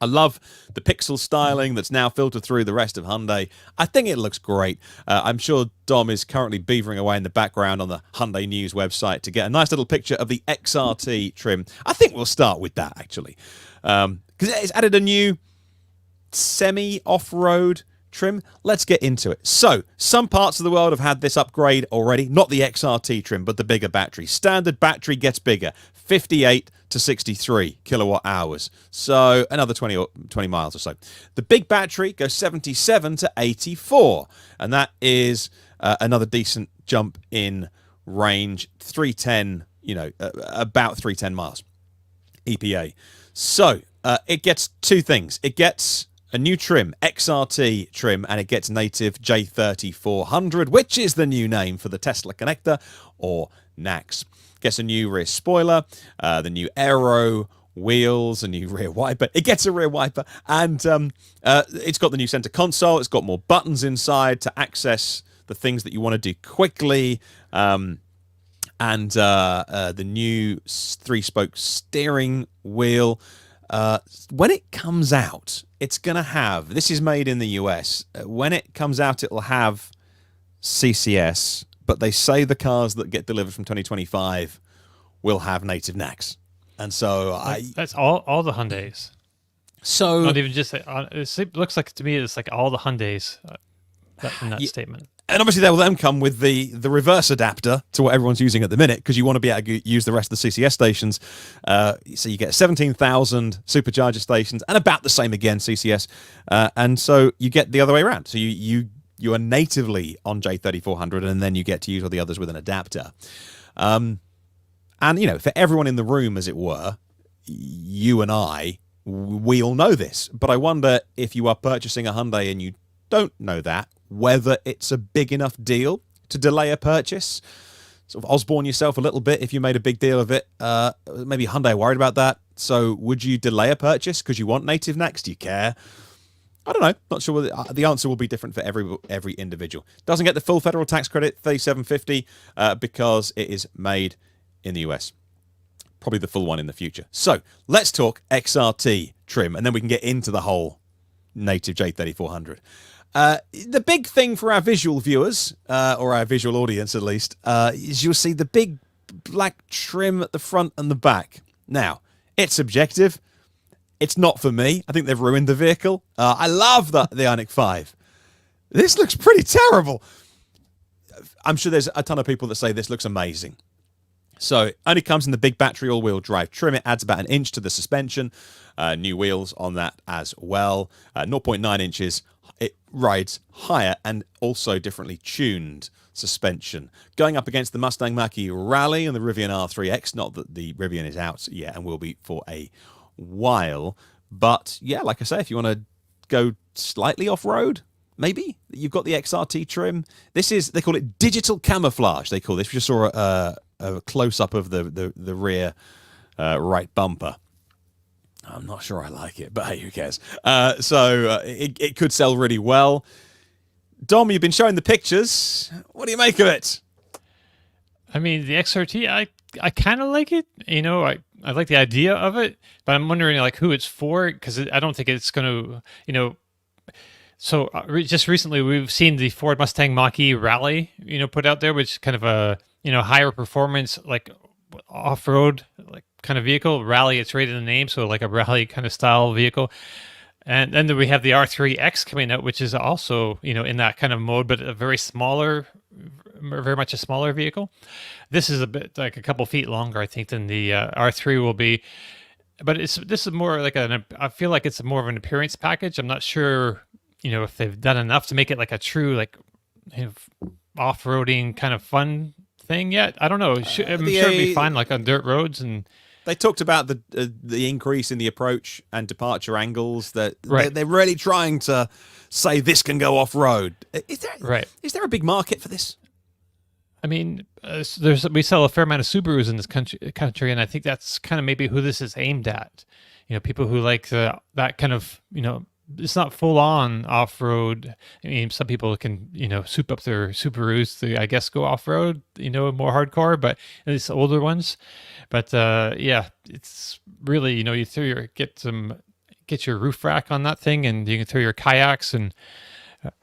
I love the pixel styling that's now filtered through the rest of Hyundai. I think it looks great. I'm sure Dom is currently beavering away in the background on the Hyundai News website to get a nice little picture of the XRT trim. I think we'll start with that, actually. Because it's added a new semi-off-road trim. Let's get into it. So, some parts of the world have had this upgrade already. Not the XRT trim, but the bigger battery. Standard battery gets bigger. 58 to 63 kilowatt hours. So, another 20 miles or so. The big battery goes 77 to 84. And that is another decent jump in range. 310, about 310 miles. EPA. So, it gets two things. It gets a new trim, XRT trim, and it gets native J3400, which is the new name for the Tesla connector, or NACS. Gets a new rear spoiler, the new aero wheels, a new rear wiper. It gets a rear wiper, and it's got the new center console. It's got more buttons inside to access the things that you want to do quickly, and the new 3-spoke steering wheel. When it comes out, it's going to have, this is made in the US, when it comes out it'll have CCS, but they say the cars that get delivered from 2025 will have native NACS. And so that's all the Hyundais. So not even just, it looks like to me it's like all the Hyundais in that statement. And obviously they will then come with the reverse adapter to what everyone's using at the minute, because you want to be able to use the rest of the CCS stations. So you get 17,000 supercharger stations and about the same again CCS. And so you get the other way around. So you are natively on J3400, and then you get to use all the others with an adapter. And, for everyone in the room, as it were, you and I, we all know this. But I wonder if you are purchasing a Hyundai and you don't know that, whether it's a big enough deal to delay a purchase. Sort of Osborne yourself a little bit if you made a big deal of it. Maybe Hyundai worried about that. So would you delay a purchase because you want native NACS? Do you care? I don't know. Not sure. The answer will be different for every individual. Doesn't get the full federal tax credit, $37.50, because it is made in the US. Probably the full one in the future. So let's talk XRT trim, and then we can get into the whole native J3400. The big thing for our visual viewers, or our visual audience at least, is you'll see the big black trim at the front and the back. Now, it's subjective. It's not for me. I think they've ruined the vehicle. I love the Ioniq 5. This looks pretty terrible. I'm sure there's a ton of people that say this looks amazing. So it only comes in the big battery all-wheel drive trim. It adds about an inch to the suspension. New wheels on that as well. 0.9 inches. It rides higher and also differently tuned suspension. Going up against the Mustang Mach-E Rally and the Rivian R3X. Not that the Rivian is out yet and will be for a while. But yeah, like I say, if you want to go slightly off-road, maybe you've got the XRT trim. This is, they call it digital camouflage. They call this. We just saw a close-up of the rear right bumper. I'm not sure I like it, but hey, who cares? So it could sell really well. Dom, you've been showing the pictures. What do you make of it? I mean, the XRT, I kind of like it. I like the idea of it, but I'm wondering who it's for, because I don't think it's going to, So just recently we've seen the Ford Mustang Mach-E Rally, put out there, which is kind of a, higher performance, off-road, kind of vehicle. Rally, it's right in the name, so like a rally kind of style vehicle. And then we have the R3X coming out, which is also, in that kind of mode, but a very much a smaller vehicle. This is a bit like a couple feet longer, I think, than the R3 will be. But this is more like I feel like it's more of an appearance package. I'm not sure, if they've done enough to make it like a true, off-roading kind of fun thing yet. I don't know. I'm sure it'd be fine, like on dirt roads. And they talked about the increase in the approach and departure angles. That right. they're really trying to say this can go off road. Is there a big market for this? I mean, we sell a fair amount of Subarus in this country, and I think that's kind of maybe who this is aimed at. You know, people who like that kind of, you know, it's not full on off road. I mean, some people can, you know, soup up their Subarus to, I guess, go off road, you know, more hardcore, but at least older ones. But yeah, it's really, you know, you get your roof rack on that thing, and you can throw your kayaks and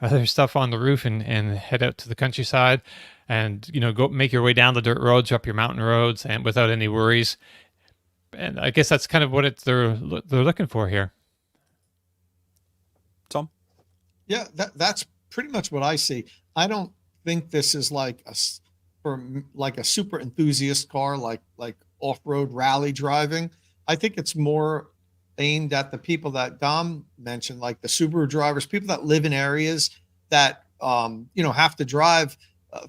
other stuff on the roof and head out to the countryside, and, you know, go make your way down the dirt roads, up your mountain roads, and without any worries. And I guess that's kind of what they're looking for here. Tom? Yeah, that's pretty much what I see. I don't think this is like a super enthusiast car, like off-road rally driving. I think it's more aimed at the people that Dom mentioned, like the Subaru drivers, people that live in areas that you know, have to drive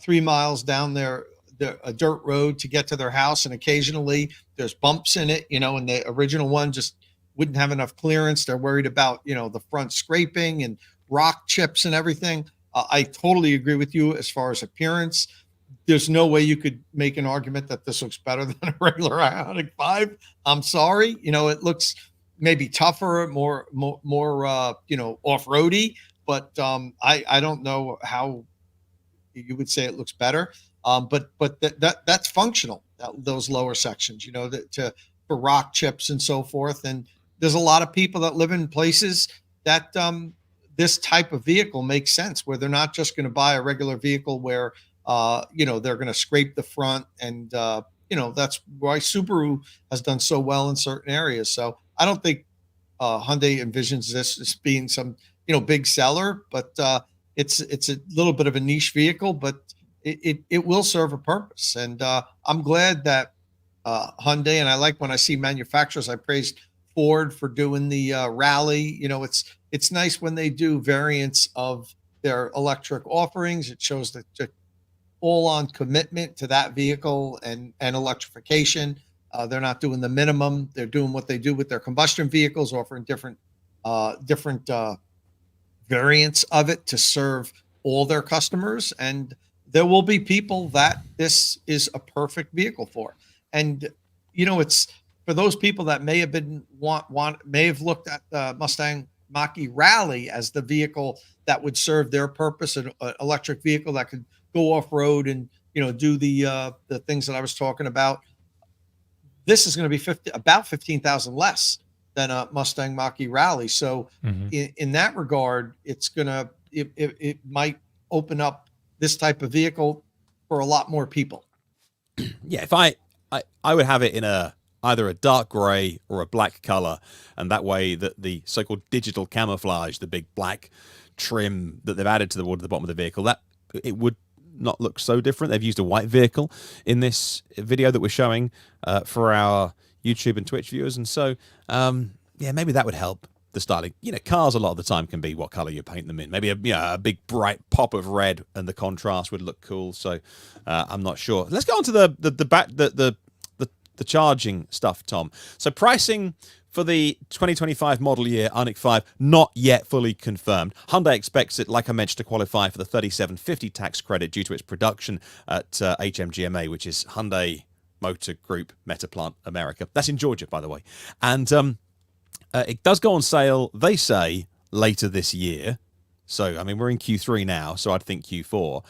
3 miles down a dirt road to get to their house, and occasionally there's bumps in it, you know, and the original one just wouldn't have enough clearance. They're worried about, you know, the front scraping and rock chips and everything. I totally agree with you as far as appearance. There's no way you could make an argument that this looks better than a regular Ioniq 5. I'm sorry. You know, it looks maybe tougher, more you know, off-roady, but I don't know how you would say it looks better. But that's functional, those lower sections, you know, for rock chips and so forth. And there's a lot of people that live in places that this type of vehicle makes sense, where they're not just going to buy a regular vehicle where, you know, they're going to scrape the front. And, you know, that's why Subaru has done so well in certain areas. So I don't think Hyundai envisions this as being some, you know, big seller, but it's a little bit of a niche vehicle, but it will serve a purpose. And I'm glad that Hyundai, and I like when I see manufacturers, I praised Ford for doing the rally. You know, it's nice when they do variants of their electric offerings. It shows that all on commitment to that vehicle and electrification. They're not doing the minimum. They're doing what they do with their combustion vehicles, offering different variants of it to serve all their customers. And there will be people that this is a perfect vehicle for. And, you know, it's for those people that may have may have looked at the Mustang Mach-E Rally as the vehicle that would serve their purpose, an electric vehicle that could go off road and, you know, do the things that I was talking about. This is going to be about 15,000 less than a Mustang Mach-E Rally. So in that regard, it's gonna it might open up this type of vehicle for a lot more people. Yeah, if I would have it in either a dark gray or a black color, and that way that the so-called digital camouflage, the big black trim that they've added to the wood at the bottom of the vehicle, that it would not look so different. They've used a white vehicle in this video that we're showing for our YouTube and Twitch viewers, and so yeah, maybe that would help the styling. You know, cars a lot of the time can be what color you paint them in. Maybe a big bright pop of red, and the contrast would look cool. So I'm not sure. Let's go on to the charging stuff, Tom. So pricing for the 2025 model year Ioniq 5 not yet fully confirmed. Hyundai expects it, like I mentioned, to qualify for the 3750 tax credit due to its production at HMGMA, which is Hyundai Motor Group Meta Plant America. That's in Georgia, by the way. And it does go on sale, they say, later this year. So, I mean, we're in Q3 now, so I'd think Q4.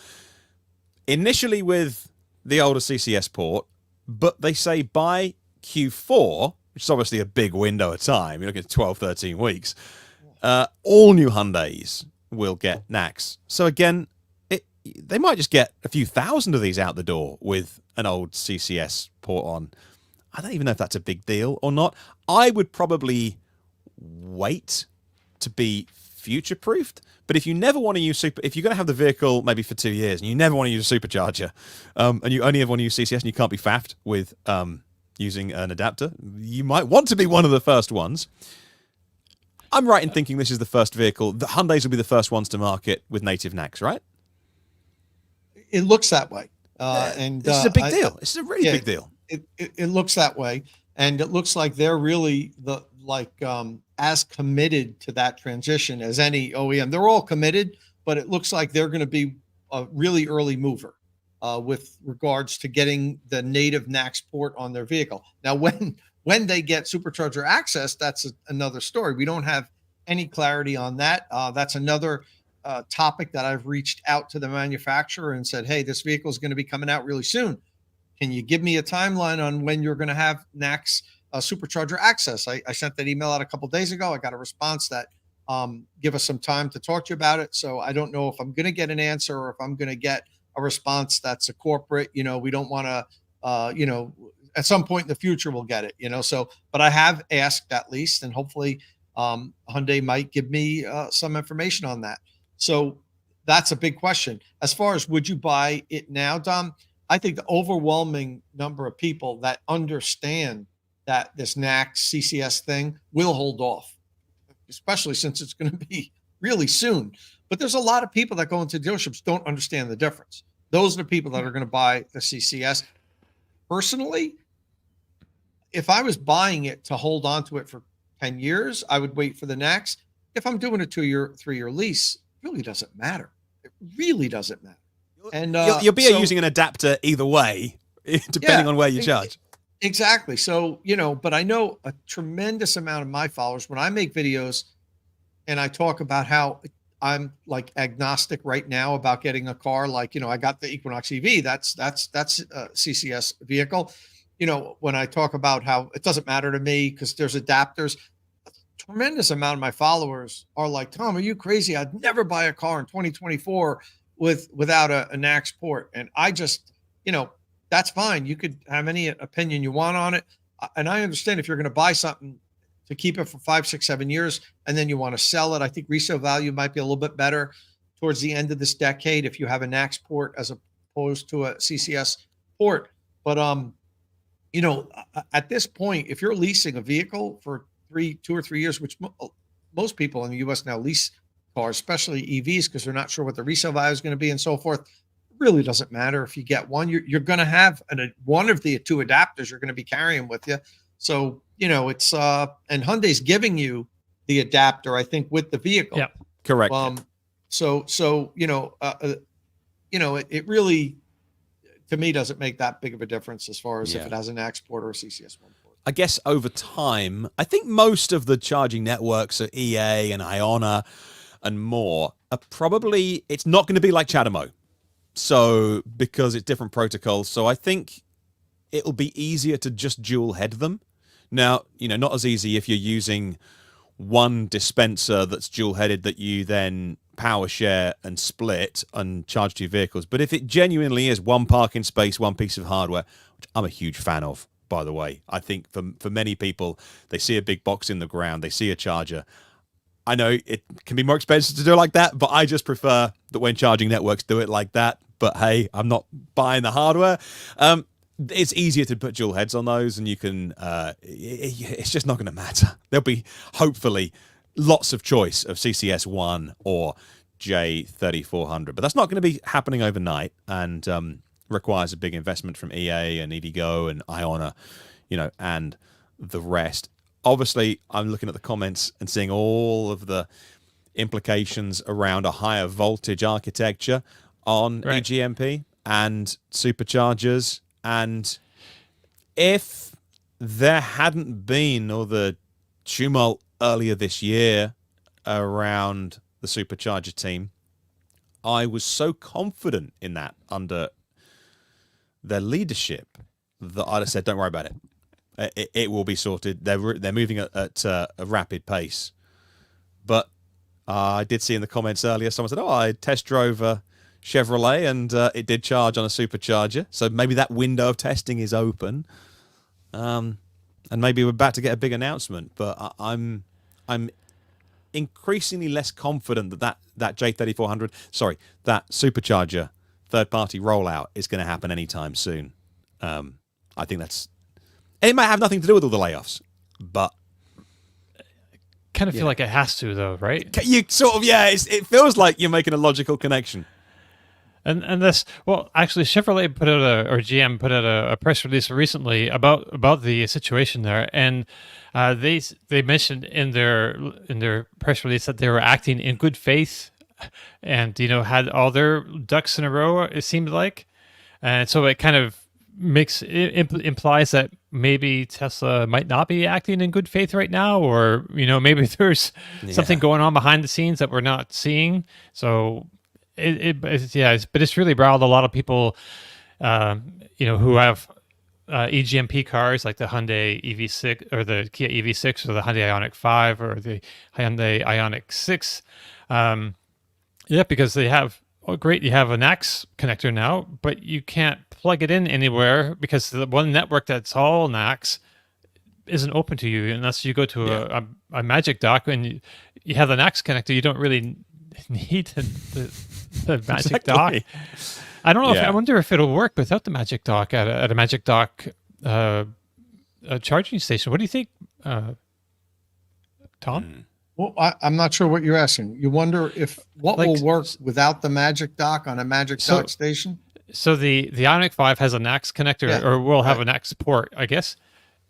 Initially with the older CCS port, but they say by Q4, which is obviously a big window of time, you're looking at 12, 13 weeks, all new Hyundais will get NACS. So again, they might just get a few thousand of these out the door with an old CCS port on. I don't even know if that's a big deal or not. I would probably wait to be future-proofed. But if you never want to use if you're going to have the vehicle maybe for 2 years and you never want to use a supercharger, and you only ever want to use CCS and you can't be faffed with using an adapter, you might want to be one of the first ones. I'm right in thinking this is the first vehicle. The Hyundais will be the first ones to market with native NACS, right? It looks that way. And this is a big deal. This is a really big deal. It looks that way, and it looks like they're really as committed to that transition as any OEM. They're all committed, but it looks like they're going to be a really early mover with regards to getting the native NACS port on their vehicle. Now, when they get supercharger access, that's another story. We don't have any clarity on that. That's another topic that I've reached out to the manufacturer and said, hey, this vehicle is going to be coming out really soon. Can you give me a timeline on when you're going to have NACS supercharger access? I sent that email out a couple of days ago. I got a response that give us some time to talk to you about it. So I don't know if I'm going to get an answer or if I'm going to get a response that's a corporate, we don't want to, at some point in the future, we'll get it, so, but I have asked at least, and hopefully Hyundai might give me some information on that. So that's a big question. As far as would you buy it now, Dom? I think the overwhelming number of people that understand that this NACS CCS thing will hold off, especially since it's going to be really soon. But there's a lot of people that go into dealerships don't understand the difference. Those are the people that are going to buy the CCS. Personally, if I was buying it to hold on to it for 10 years, I would wait for the NACS. If I'm doing a 2-year, 3-year lease, it really doesn't matter. It really doesn't matter. And you'll be using an adapter either way, depending on where you charge. Exactly. So, but I know a tremendous amount of my followers, when I make videos and I talk about how I'm like agnostic right now about getting a car, like, I got the Equinox EV, that's a CCS vehicle. When I talk about how it doesn't matter to me because there's adapters, a tremendous amount of my followers are like, Tom, are you crazy? I'd never buy a car in 2024 without a NACS port. And I just, that's fine. You could have any opinion you want on it. And I understand if you're going to buy something to keep it for 5, 6, 7 years, and then you want to sell it. I think resale value might be a little bit better towards the end of this decade if you have a NACS port as opposed to a CCS port. But, at this point, if you're leasing a vehicle for 2 or 3 years, which most people in the U.S. now lease cars, especially EVs, because they're not sure what the resale value is going to be and so forth, it really doesn't matter if you get one. You're going to have one of the 2 adapters you're going to be carrying with you. So, it's and Hyundai's giving you the adapter, I think, with the vehicle. Yeah, correct. It really, to me, doesn't make that big of a difference as far as if it has an NACS port or a CCS one port. I guess over time, I think most of the charging networks at EA and Iona and more are probably, it's not going to be like CHAdeMO. So, because it's different protocols. So I think it'll be easier to just dual head them. Now, not as easy if you're using one dispenser that's dual headed that you then power share and split and charge 2 vehicles. But if it genuinely is one parking space, one piece of hardware, which I'm a huge fan of, by the way, I think for many people, they see a big box in the ground, they see a charger. I know it can be more expensive to do it like that, but I just prefer that when charging networks do it like that. But hey, I'm not buying the hardware. It's easier to put dual heads on those, and you can. It's just not going to matter. There'll be hopefully lots of choice of CCS 1 or J3400, but that's not going to be happening overnight, and requires a big investment from EA and EDGO and Iona, and the rest. Obviously, I'm looking at the comments and seeing all of the implications around a higher voltage architecture on EGMP and superchargers. And if there hadn't been all the tumult earlier this year around the supercharger team, I was so confident in that under their leadership that I'd have said, don't worry about it. It will be sorted. They're moving at a rapid pace. But I did see in the comments earlier, someone said, I test drove a Chevrolet and it did charge on a supercharger. So maybe that window of testing is open. And maybe we're about to get a big announcement. But I'm increasingly less confident that J3400, that supercharger third-party rollout is going to happen anytime soon. I think it might have nothing to do with all the layoffs, but kind of feel like it has to, though, right? You sort of, it feels like you're making a logical connection. And this, well, actually, Chevrolet put out or GM put out a press release recently about the situation there, and they mentioned in their press release that they were acting in good faith, and had all their ducks in a row. It seemed like, and so it kind of implies that maybe Tesla might not be acting in good faith right now, or maybe there's something going on behind the scenes that we're not seeing. So. But it's really riled a lot of people, who have eGMP cars like the Hyundai EV6 or the Kia EV6 or the Hyundai Ioniq 5 or the Hyundai Ioniq 6. Because they have, great, you have an NACS connector now, but you can't plug it in anywhere because the one network that's all NACS isn't open to you unless you go to a Magic Dock and you have the NACS connector. You don't really need the Magic Dock. I don't know. I wonder if it'll work without the Magic Dock at a Magic Dock a charging station. What do you think, Tom? Well, I'm not sure what you're asking. You wonder if will work without the Magic Dock on a Magic Dock station? So the Ioniq 5 has a NACS connector, or will have a NACS port, I guess.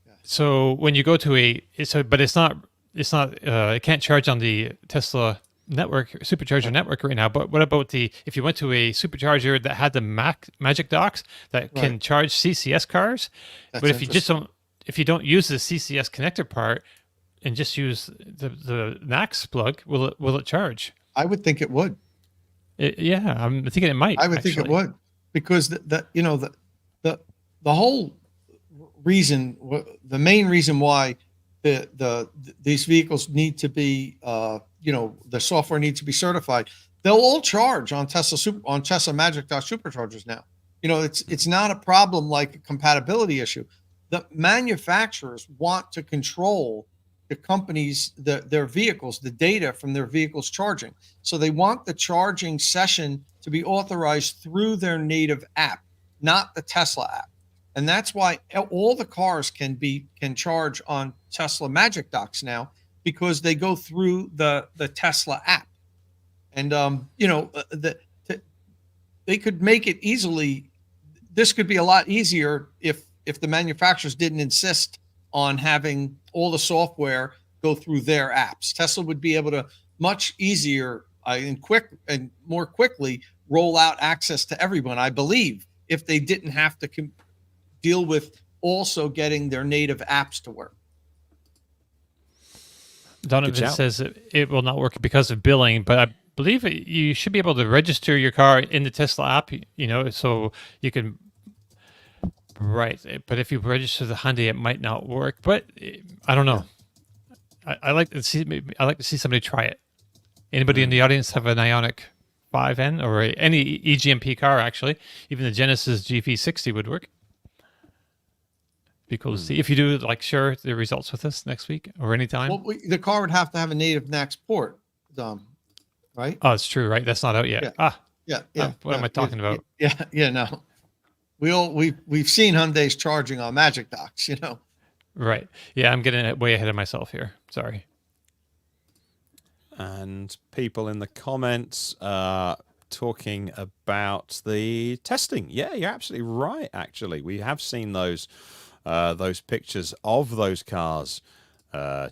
Yeah. So when you go to but it's not. It can't charge on the Tesla network, supercharger network right now. But what about if you went to a supercharger that had the Magic Docks that can charge CCS cars? But if you don't use the CCS connector part and just use the NACS plug, will it charge? I would think it would. I'm thinking it might. I would think it would, because the whole reason, the main reason why these vehicles need to be the software needs to be certified. They'll all charge on Tesla Magic Dock superchargers now. It's not a problem like a compatibility issue. The manufacturers want to control the companies, their vehicles, the data from their vehicles charging. So they want the charging session to be authorized through their native app, not the Tesla app. And that's why all the cars can charge on Tesla Magic Docks now, because they go through the Tesla app. And they could make it easily. This could be a lot easier if the manufacturers didn't insist on having all the software go through their apps. Tesla would be able to much easier and more quickly roll out access to everyone, I believe, if they didn't have to deal with also getting their native apps to work. Donovan says it will not work because of billing, but I believe you should be able to register your car in the Tesla app, so you can. Right, but if you register the Hyundai, it might not work. But I don't know. I like to see somebody try it. Anybody in the audience have an Ioniq 5N or any eGMP car? Actually, even the Genesis GV60 would work. Be cool to see. If you do, share the results with us next week or anytime. Well, the car would have to have a native NACS port, right? Oh, it's true, right? That's not out yet. Yeah. What am I talking about? No. We've seen Hyundai's charging on Magic Docks, Right. Yeah, I'm getting way ahead of myself here. Sorry. And people in the comments talking about the testing. Yeah, you're absolutely right. Actually, we have seen those pictures of those cars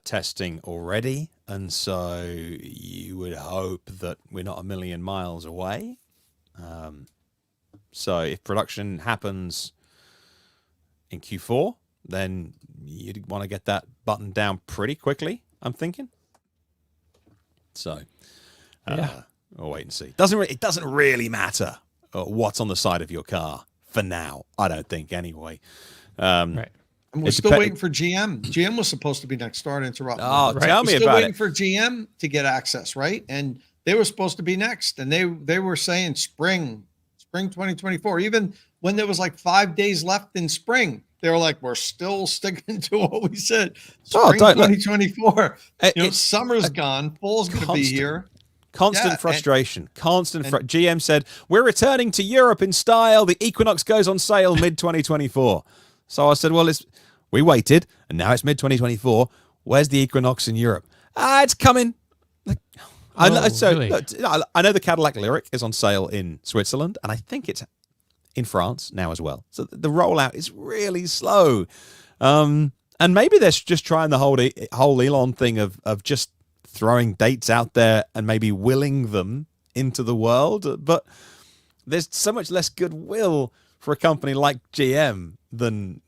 testing already, and so you would hope that we're not a million miles away. So if production happens in Q4, then you'd want to get that button down pretty quickly, I'm thinking. So we'll wait and see. It doesn't really matter what's on the side of your car for now, I don't think, anyway. Right. And we're still waiting for GM. GM was supposed to be next. Sorry to interrupt. Oh, right? Tell me about it. Still waiting for GM to get access, right? And they were supposed to be next, and they were saying spring 2024. Even when there was 5 days left in spring, they were like, "We're still sticking to what we said." Spring 2024. Summer's gone. Fall's going to be here. Constant frustration. GM said, "We're returning to Europe in style. The Equinox goes on sale mid 2024." So I said, "Well, we waited, and now it's mid 2024. Where's the Equinox in Europe?" It's coming. Really? Look, I know the Cadillac Lyric is on sale in Switzerland, and I think it's in France now as well. So the rollout is really slow. And maybe they're just trying the whole Elon thing of just throwing dates out there and maybe willing them into the world. But there's so much less goodwill for a company like GM than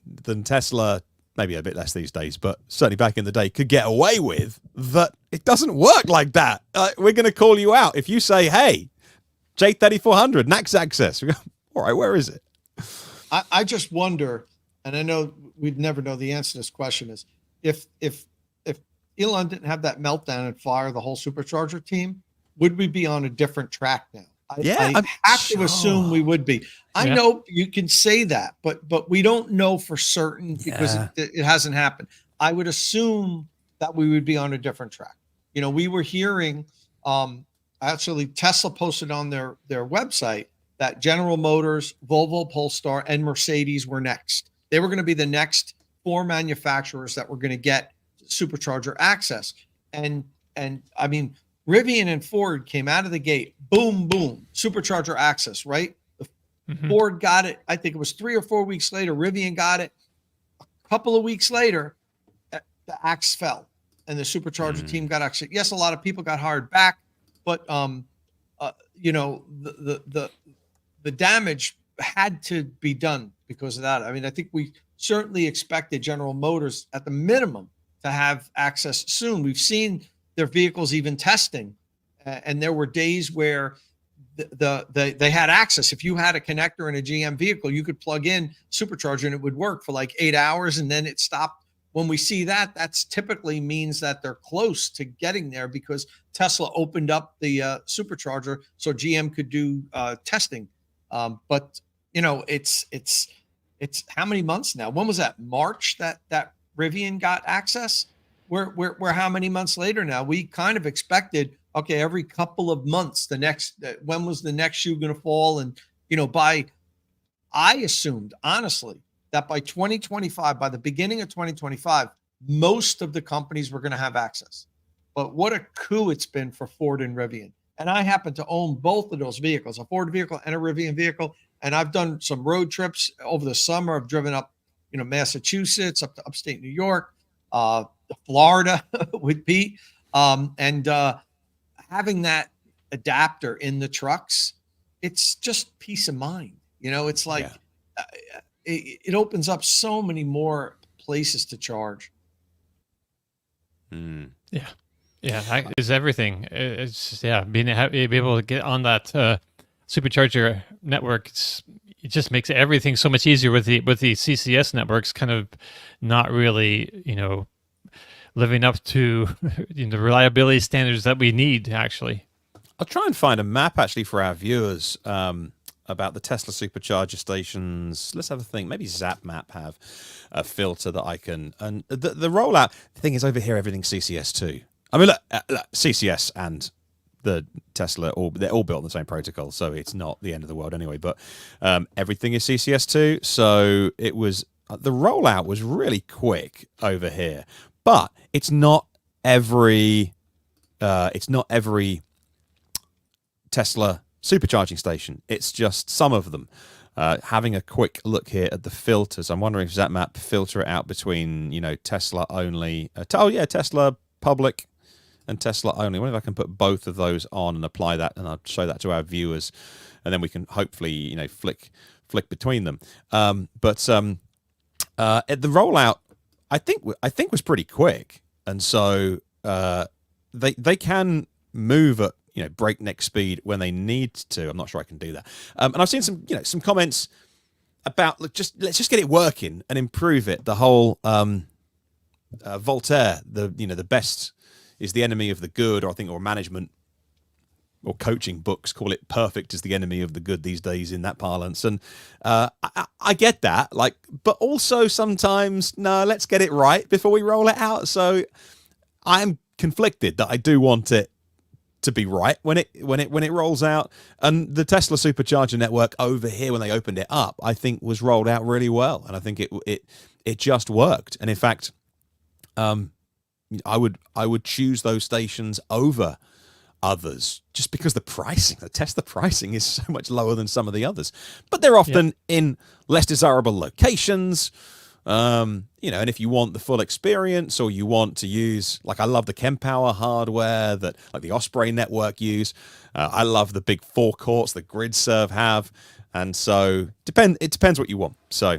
Tesla, maybe a bit less these days, but certainly back in the day, could get away with. That it doesn't work like that. We're going to call you out if you say, "Hey, J3400 NACS access." We go, all right, where is it? I just wonder, and I know we'd never know the answer to this question, is if Elon didn't have that meltdown and fire the whole supercharger team, would we be on a different track now? I have to assume we would be. I know you can say that, but we don't know for certain because it hasn't happened. I would assume that we would be on a different track. You know, we were hearing, actually Tesla posted on their website that General Motors, Volvo, Polestar, and Mercedes were next. They were going to be the next 4 manufacturers that were going to get supercharger access. And I mean, Rivian and Ford came out of the gate, boom, boom, supercharger access, right? Ford got it. I think it was 3 or 4 weeks later. Rivian got it. A couple of weeks later, the axe fell and the supercharger team got access. Yes, a lot of people got hired back, but you know, the damage had to be done because of that. I mean, I think we certainly expected General Motors at the minimum to have access soon. We've seen their vehicles even testing, and there were days where they had access. If you had a connector in a GM vehicle, you could plug in supercharger and it would work for like 8 hours, and then it stopped. When we see that, that's typically means that they're close to getting there because Tesla opened up the supercharger so GM could do testing. But you know, it's how many months now? When was that? March that Rivian got access. We're how many months later now? We kind of expected, okay, every couple of months, when was the next shoe going to fall? And you know, I assumed honestly that by 2025, by the beginning of 2025, most of the companies were going to have access. But what a coup it's been for Ford and Rivian. And I happen to own both of those vehicles, a Ford vehicle and a Rivian vehicle. And I've done some road trips over the summer. I've driven up, you know, Massachusetts, up to upstate New York, Florida with Pete. And having that adapter in the trucks, it's just peace of mind. You know, it's like it opens up so many more places to charge. Yeah, is everything. It's just, being able to get on that supercharger network. It just makes everything so much easier with the CCS networks. Kind of not really, you know, living up to the reliability standards that we need. Actually, I'll try and find a map actually for our viewers about the Tesla supercharger stations. Let's have a think. Maybe ZapMap have a filter that I can. And the rollout. The thing is, over here, everything's CCS too. I mean, look, CCS and the Tesla, they're all built on the same protocol, so it's not the end of the world anyway. But everything is CCS too, so it was the rollout was really quick over here. But it's not every Tesla supercharging station. It's just some of them. Having a quick look here at the filters, I'm wondering if ZapMap filter it out between, you know, Tesla only. Tesla public and Tesla only. I wonder if I can put both of those on and apply that, and I'll show that to our viewers, and then we can hopefully, you know, flick between them. But the rollout, I think was pretty quick, and so they can move at, you know, breakneck speed when they need to. I'm not sure I can do that. And I've seen some comments about let's just get it working and improve it. The whole Voltaire, the best is the enemy of the good, or management or coaching books call it perfect is the enemy of the good these days in that parlance. And I get that, but also sometimes, no, let's get it right before we roll it out. So I'm conflicted that I do want it to be right when it rolls out. And the Tesla supercharger network over here, when they opened it up, I think was rolled out really well, and I think it just worked. And in fact, I would choose those stations over others just because the Tesla pricing is so much lower than some of the others. But they're often in less desirable locations. And if you want the full experience, or you want to use, like, I love the Kempower hardware that like the Osprey network use. I love the big forecourts that GridServe have. And so it depends what you want. So,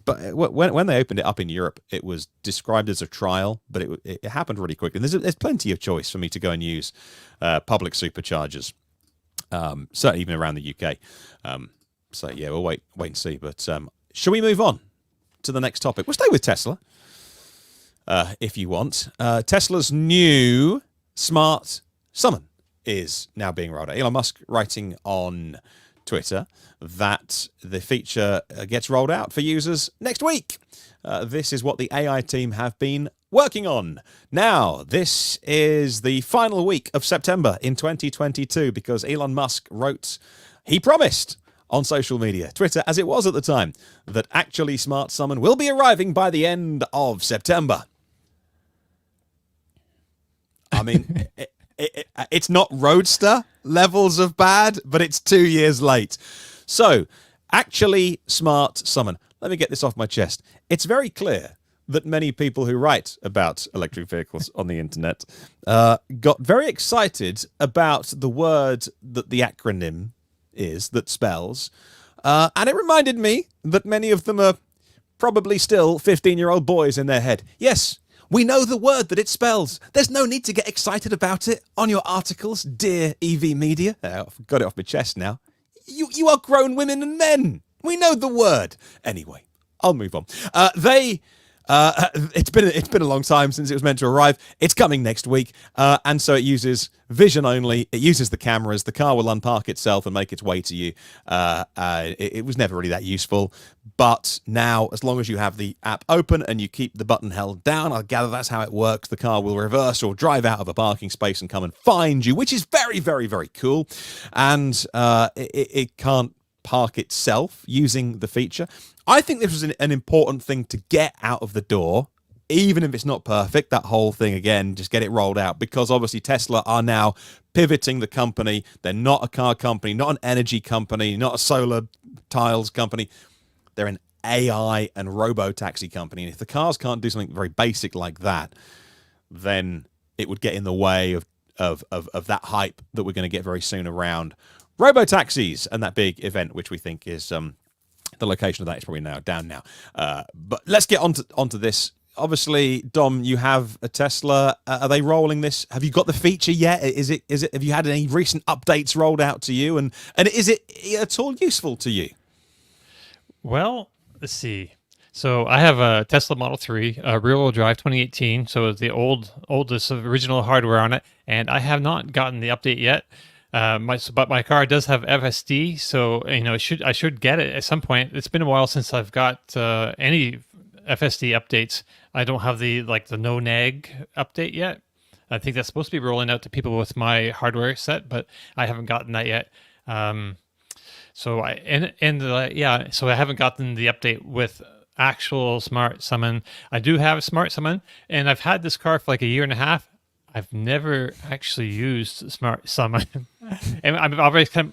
but when they opened it up in Europe, it was described as a trial, but it happened really quickly. And there's plenty of choice for me to go and use public superchargers, certainly even around the UK. So yeah, we'll wait and see. But shall we move on to the next topic? We'll stay with Tesla, if you want. Tesla's new smart summon is now being rolled out. Elon Musk writing on Twitter that the feature gets rolled out for users next week. This is what the AI team have been working on. Now, this is the final week of September in 2022 because Elon Musk he promised on social media, Twitter as it was at the time, that actually Smart Summon will be arriving by the end of September. I mean, it's not Roadster levels of bad, but it's 2 years late. So, actually Smart Summon. Let me get this off my chest. It's very clear that many people who write about electric vehicles on the internet got very excited about the word that the acronym is, that spells. And it reminded me that many of them are probably still 15-year-old boys in their head. Yes, we know the word that it spells. There's no need to get excited about it on your articles, dear EV media. I've got it off my chest now. You are grown women and men. We know the word. Anyway, I'll move on. It's been a long time since it was meant to arrive. It's coming next week, and so it uses vision only. It uses the cameras. The car will unpark itself and make its way to you. It was never really that useful, but now, as long as you have the app open and you keep the button held down, I gather that's how it works. The car will reverse or drive out of a parking space and come and find you, which is very, very, very cool. And it can't park itself using the feature. I think this was an important thing to get out of the door, even if it's not perfect. That whole thing, again, just get it rolled out, because obviously Tesla are now pivoting the company. They're not a car company, not an energy company, not a solar tiles company. They're an AI and robo-taxi company. And if the cars can't do something very basic like that, then it would get in the way of that hype that we're going to get very soon around robo-taxis and that big event, which we think is the location of that is probably down now. But let's get onto this. Obviously, Dom, you have a Tesla. Are they rolling this? Have you got the feature yet? Is it? Have you had any recent updates rolled out to you? And is it at all useful to you? Well, let's see. So I have a Tesla Model 3, rear-wheel drive 2018. So it's the oldest original hardware on it, and I have not gotten the update yet. But my car does have FSD, so I should get it at some point. It's been a while since I've got any FSD updates. I don't have the no nag update yet. I think that's supposed to be rolling out to people with my hardware set, but I haven't gotten that yet. So I haven't gotten the update with actual Smart Summon. I do have a Smart Summon, and I've had this car for like a year and a half. I've never actually used Smart Summon, and I've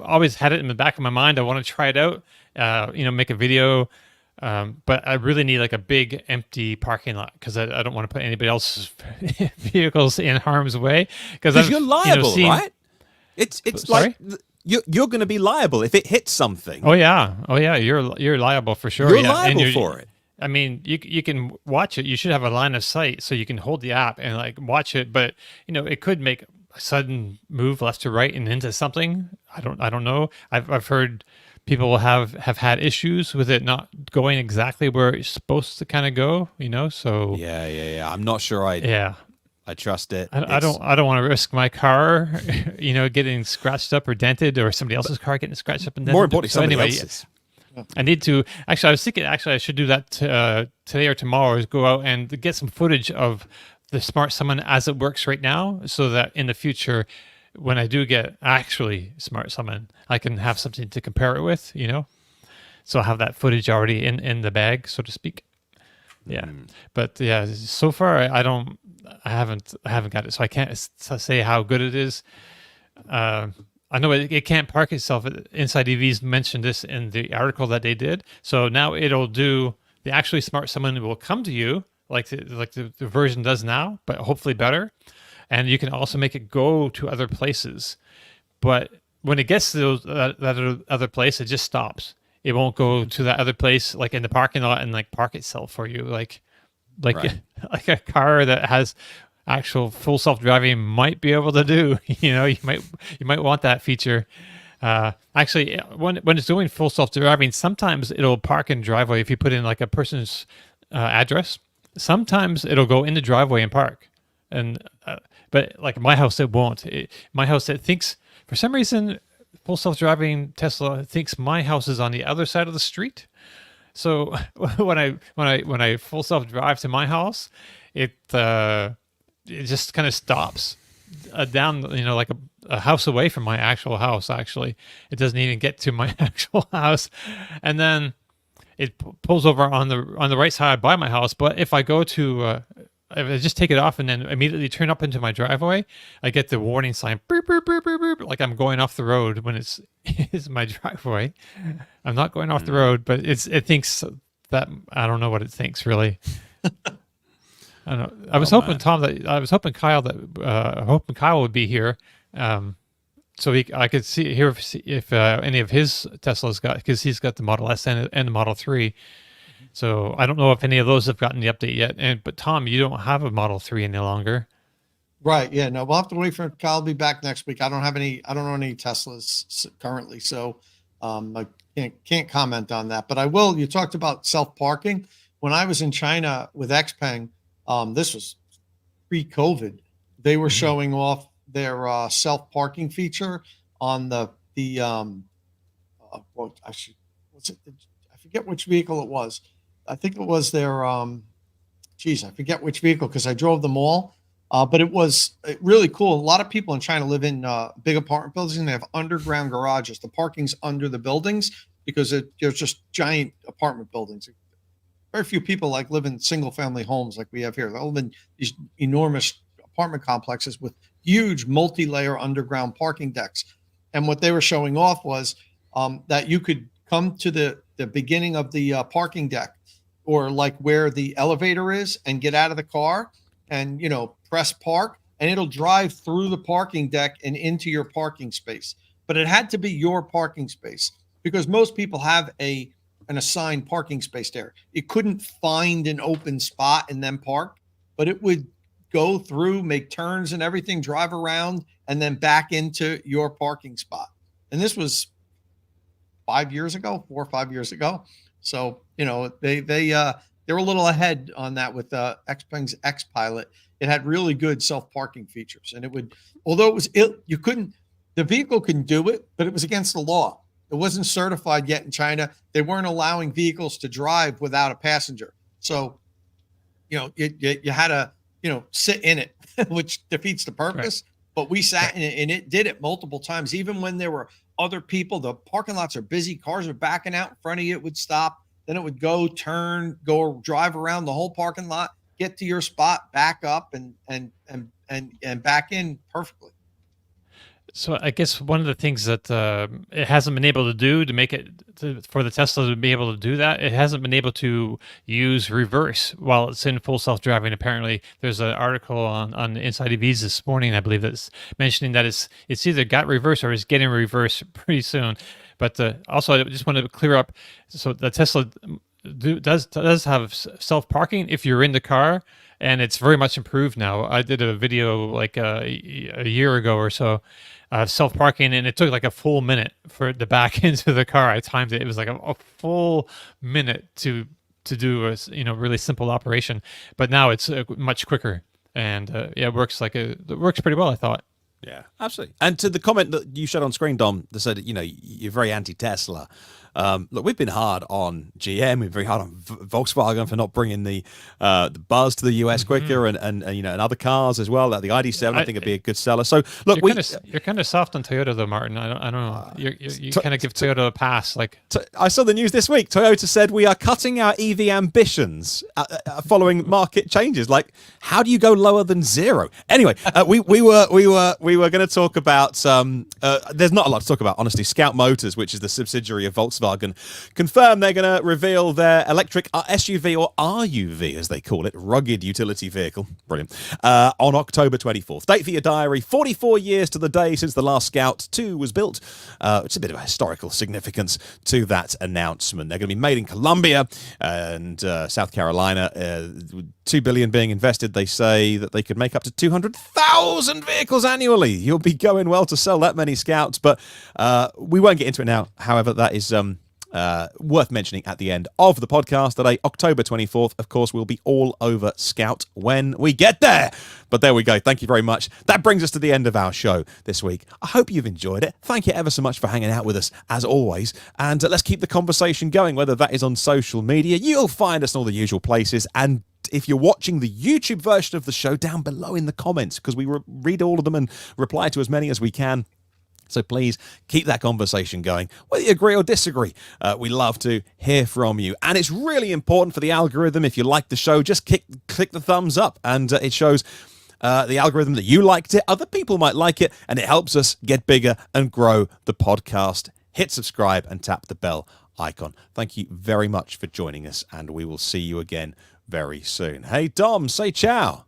always had it in the back of my mind. I want to try it out, make a video, but I really need like a big empty parking lot because I don't want to put anybody else's vehicles in harm's way. Because you're liable, right? It's sorry? Like you're going to be liable if it hits something. Oh yeah, you're liable for sure. You're liable for it. I mean, you can watch it. You should have a line of sight so you can hold the app and like watch it. But it could make a sudden move left to right and into something. I don't know. I've heard people have had issues with it not going exactly where it's supposed to kind of go. So yeah. I'm not sure. I trust it. I don't want to risk my car, getting scratched up or dented, or somebody else's car getting scratched up and dented. More importantly, somebody else's. I need to I was thinking I should do that today or tomorrow, is go out and get some footage of the Smart Summon as it works right now, so that in the future, when I do get actually Smart Summon, I can have something to compare it with, so I'll have that footage already in the bag, so to speak. Yeah. But yeah, so far I haven't got it, so I can't say how good it is. I know it can't park itself. Inside EVs mentioned this in the article that they did. So now it'll do the actually smart someone will come to you like the version does now, but hopefully better. And you can also make it go to other places. But when it gets to that other place, it just stops. It won't go to that other place like in the parking lot and like park itself for you. Like Right. like a car that has actual full self-driving might be able to do. You might want that feature. Actually, when it's doing full self-driving, sometimes it'll park in driveway if you put in like a person's address. Sometimes it'll go in the driveway and park. And but like my house, it won't. My house, it thinks for some reason, full self-driving Tesla thinks my house is on the other side of the street. So when I full self-drive to my house, it just kind of stops down, like a house away from my actual house. Actually, it doesn't even get to my actual house, and then it pulls over on the right side by my house. But if I go to if I just take it off and then immediately turn up into my driveway, I get the warning sign, beep, beep, beep, beep, beep, like I'm going off the road when it's my driveway. I'm not going off the road, but it thinks that, I don't know what it thinks really. I don't know. I was hoping hoping Kyle would be here, so I could hear if any of his Teslas got, because he's got the Model S and the Model 3. So I don't know if any of those have gotten the update yet. But Tom, you don't have a Model 3 any longer. Right. Yeah. No, we'll have to wait for Kyle to be back next week. I don't own any Teslas currently, so I can't comment on that. But I will. You talked about self-parking. When I was in China with XPeng, this was pre-COVID. They were showing off their self-parking feature on I forget which vehicle it was. I think it was their, I forget which vehicle because I drove them all. But it was really cool. A lot of people in China live in big apartment buildings, and they have underground garages. The parking's under the buildings because they're just giant apartment buildings. Very few people live in single family homes like we have here. They live in these enormous apartment complexes with huge multi-layer underground parking decks. And what they were showing off was that you could come to the beginning of the parking deck, or like where the elevator is, and get out of the car and, press park, and it'll drive through the parking deck and into your parking space. But it had to be your parking space because most people have an assigned parking space there. It couldn't find an open spot and then park, but it would go through, make turns and everything, drive around, and then back into your parking spot. And this was 4 or 5 years ago. So, they were a little ahead on that with XPeng's X-Pilot. It had really good self-parking features, and it would, although the vehicle couldn't do it, but it was against the law. It wasn't certified yet in China. They weren't allowing vehicles to drive without a passenger. So, you had to, sit in it, which defeats the purpose. Right. But we sat in it, and it did it multiple times. Even when there were other people, the parking lots are busy, cars are backing out in front of you, it would stop. Then it would go drive around the whole parking lot, get to your spot, back up and back in perfectly. So I guess one of the things that it hasn't been able to do to make it for the Tesla to be able to do that, it hasn't been able to use reverse while it's in full self-driving. Apparently, there's an article on Inside EVs this morning, I believe, that's mentioning that it's either got reverse or is getting reverse pretty soon. But also, I just want to clear up. So the Tesla does have self-parking if you're in the car, and it's very much improved now. I did a video like a year ago or so, self-parking, and it took like a full minute for it to back into the car. I timed it. It was like a full minute to do a really simple operation. But now it's much quicker, and it works pretty well, I thought. Yeah, absolutely. And to the comment that you showed on screen, Dom, that said, you're very anti-Tesla. Look, we've been hard on GM. We've been very hard on Volkswagen for not bringing the Buzz to the US quicker, and other cars as well. Like the ID7, I think would be a good seller. So look, you're kind of soft on Toyota though, Martin. I don't know. You kind of give Toyota a pass. I saw the news this week. Toyota said we are cutting our EV ambitions following market changes. Like, how do you go lower than zero? Anyway, we we were going to talk about there's not a lot to talk about, honestly. Scout Motors, which is the subsidiary of Volkswagen, confirmed they're going to reveal their electric SUV, or RUV as they call it, rugged utility vehicle, brilliant, on October 24th. Date for your diary: 44 years to the day since the last Scout 2 was built. It's a bit of a historical significance to that announcement. They're going to be made in Colombia and South Carolina. $2 billion being invested. They say that they could make up to 200,000 vehicles annually. You'll be going well to sell that many Scouts, but we won't get into it now. However, that is worth mentioning at the end of the podcast today. October 24th, of course, will be all over Scout when we get there. But there we go. Thank you very much. That brings us to the end of our show this week. I hope you've enjoyed it. Thank you ever so much for hanging out with us, as always. And let's keep the conversation going, whether that is on social media. You'll find us in all the usual places. And if you're watching the YouTube version of the show, down below in the comments, because we read all of them and reply to as many as we can. So please keep that conversation going, whether you agree or disagree. We love to hear from you. And it's really important for the algorithm. If you like the show, just click the thumbs up, and it shows the algorithm that you liked it. Other people might like it, and it helps us get bigger and grow the podcast. Hit subscribe and tap the bell icon. Thank you very much for joining us, and we will see you again very soon. Hey, Dom, say ciao.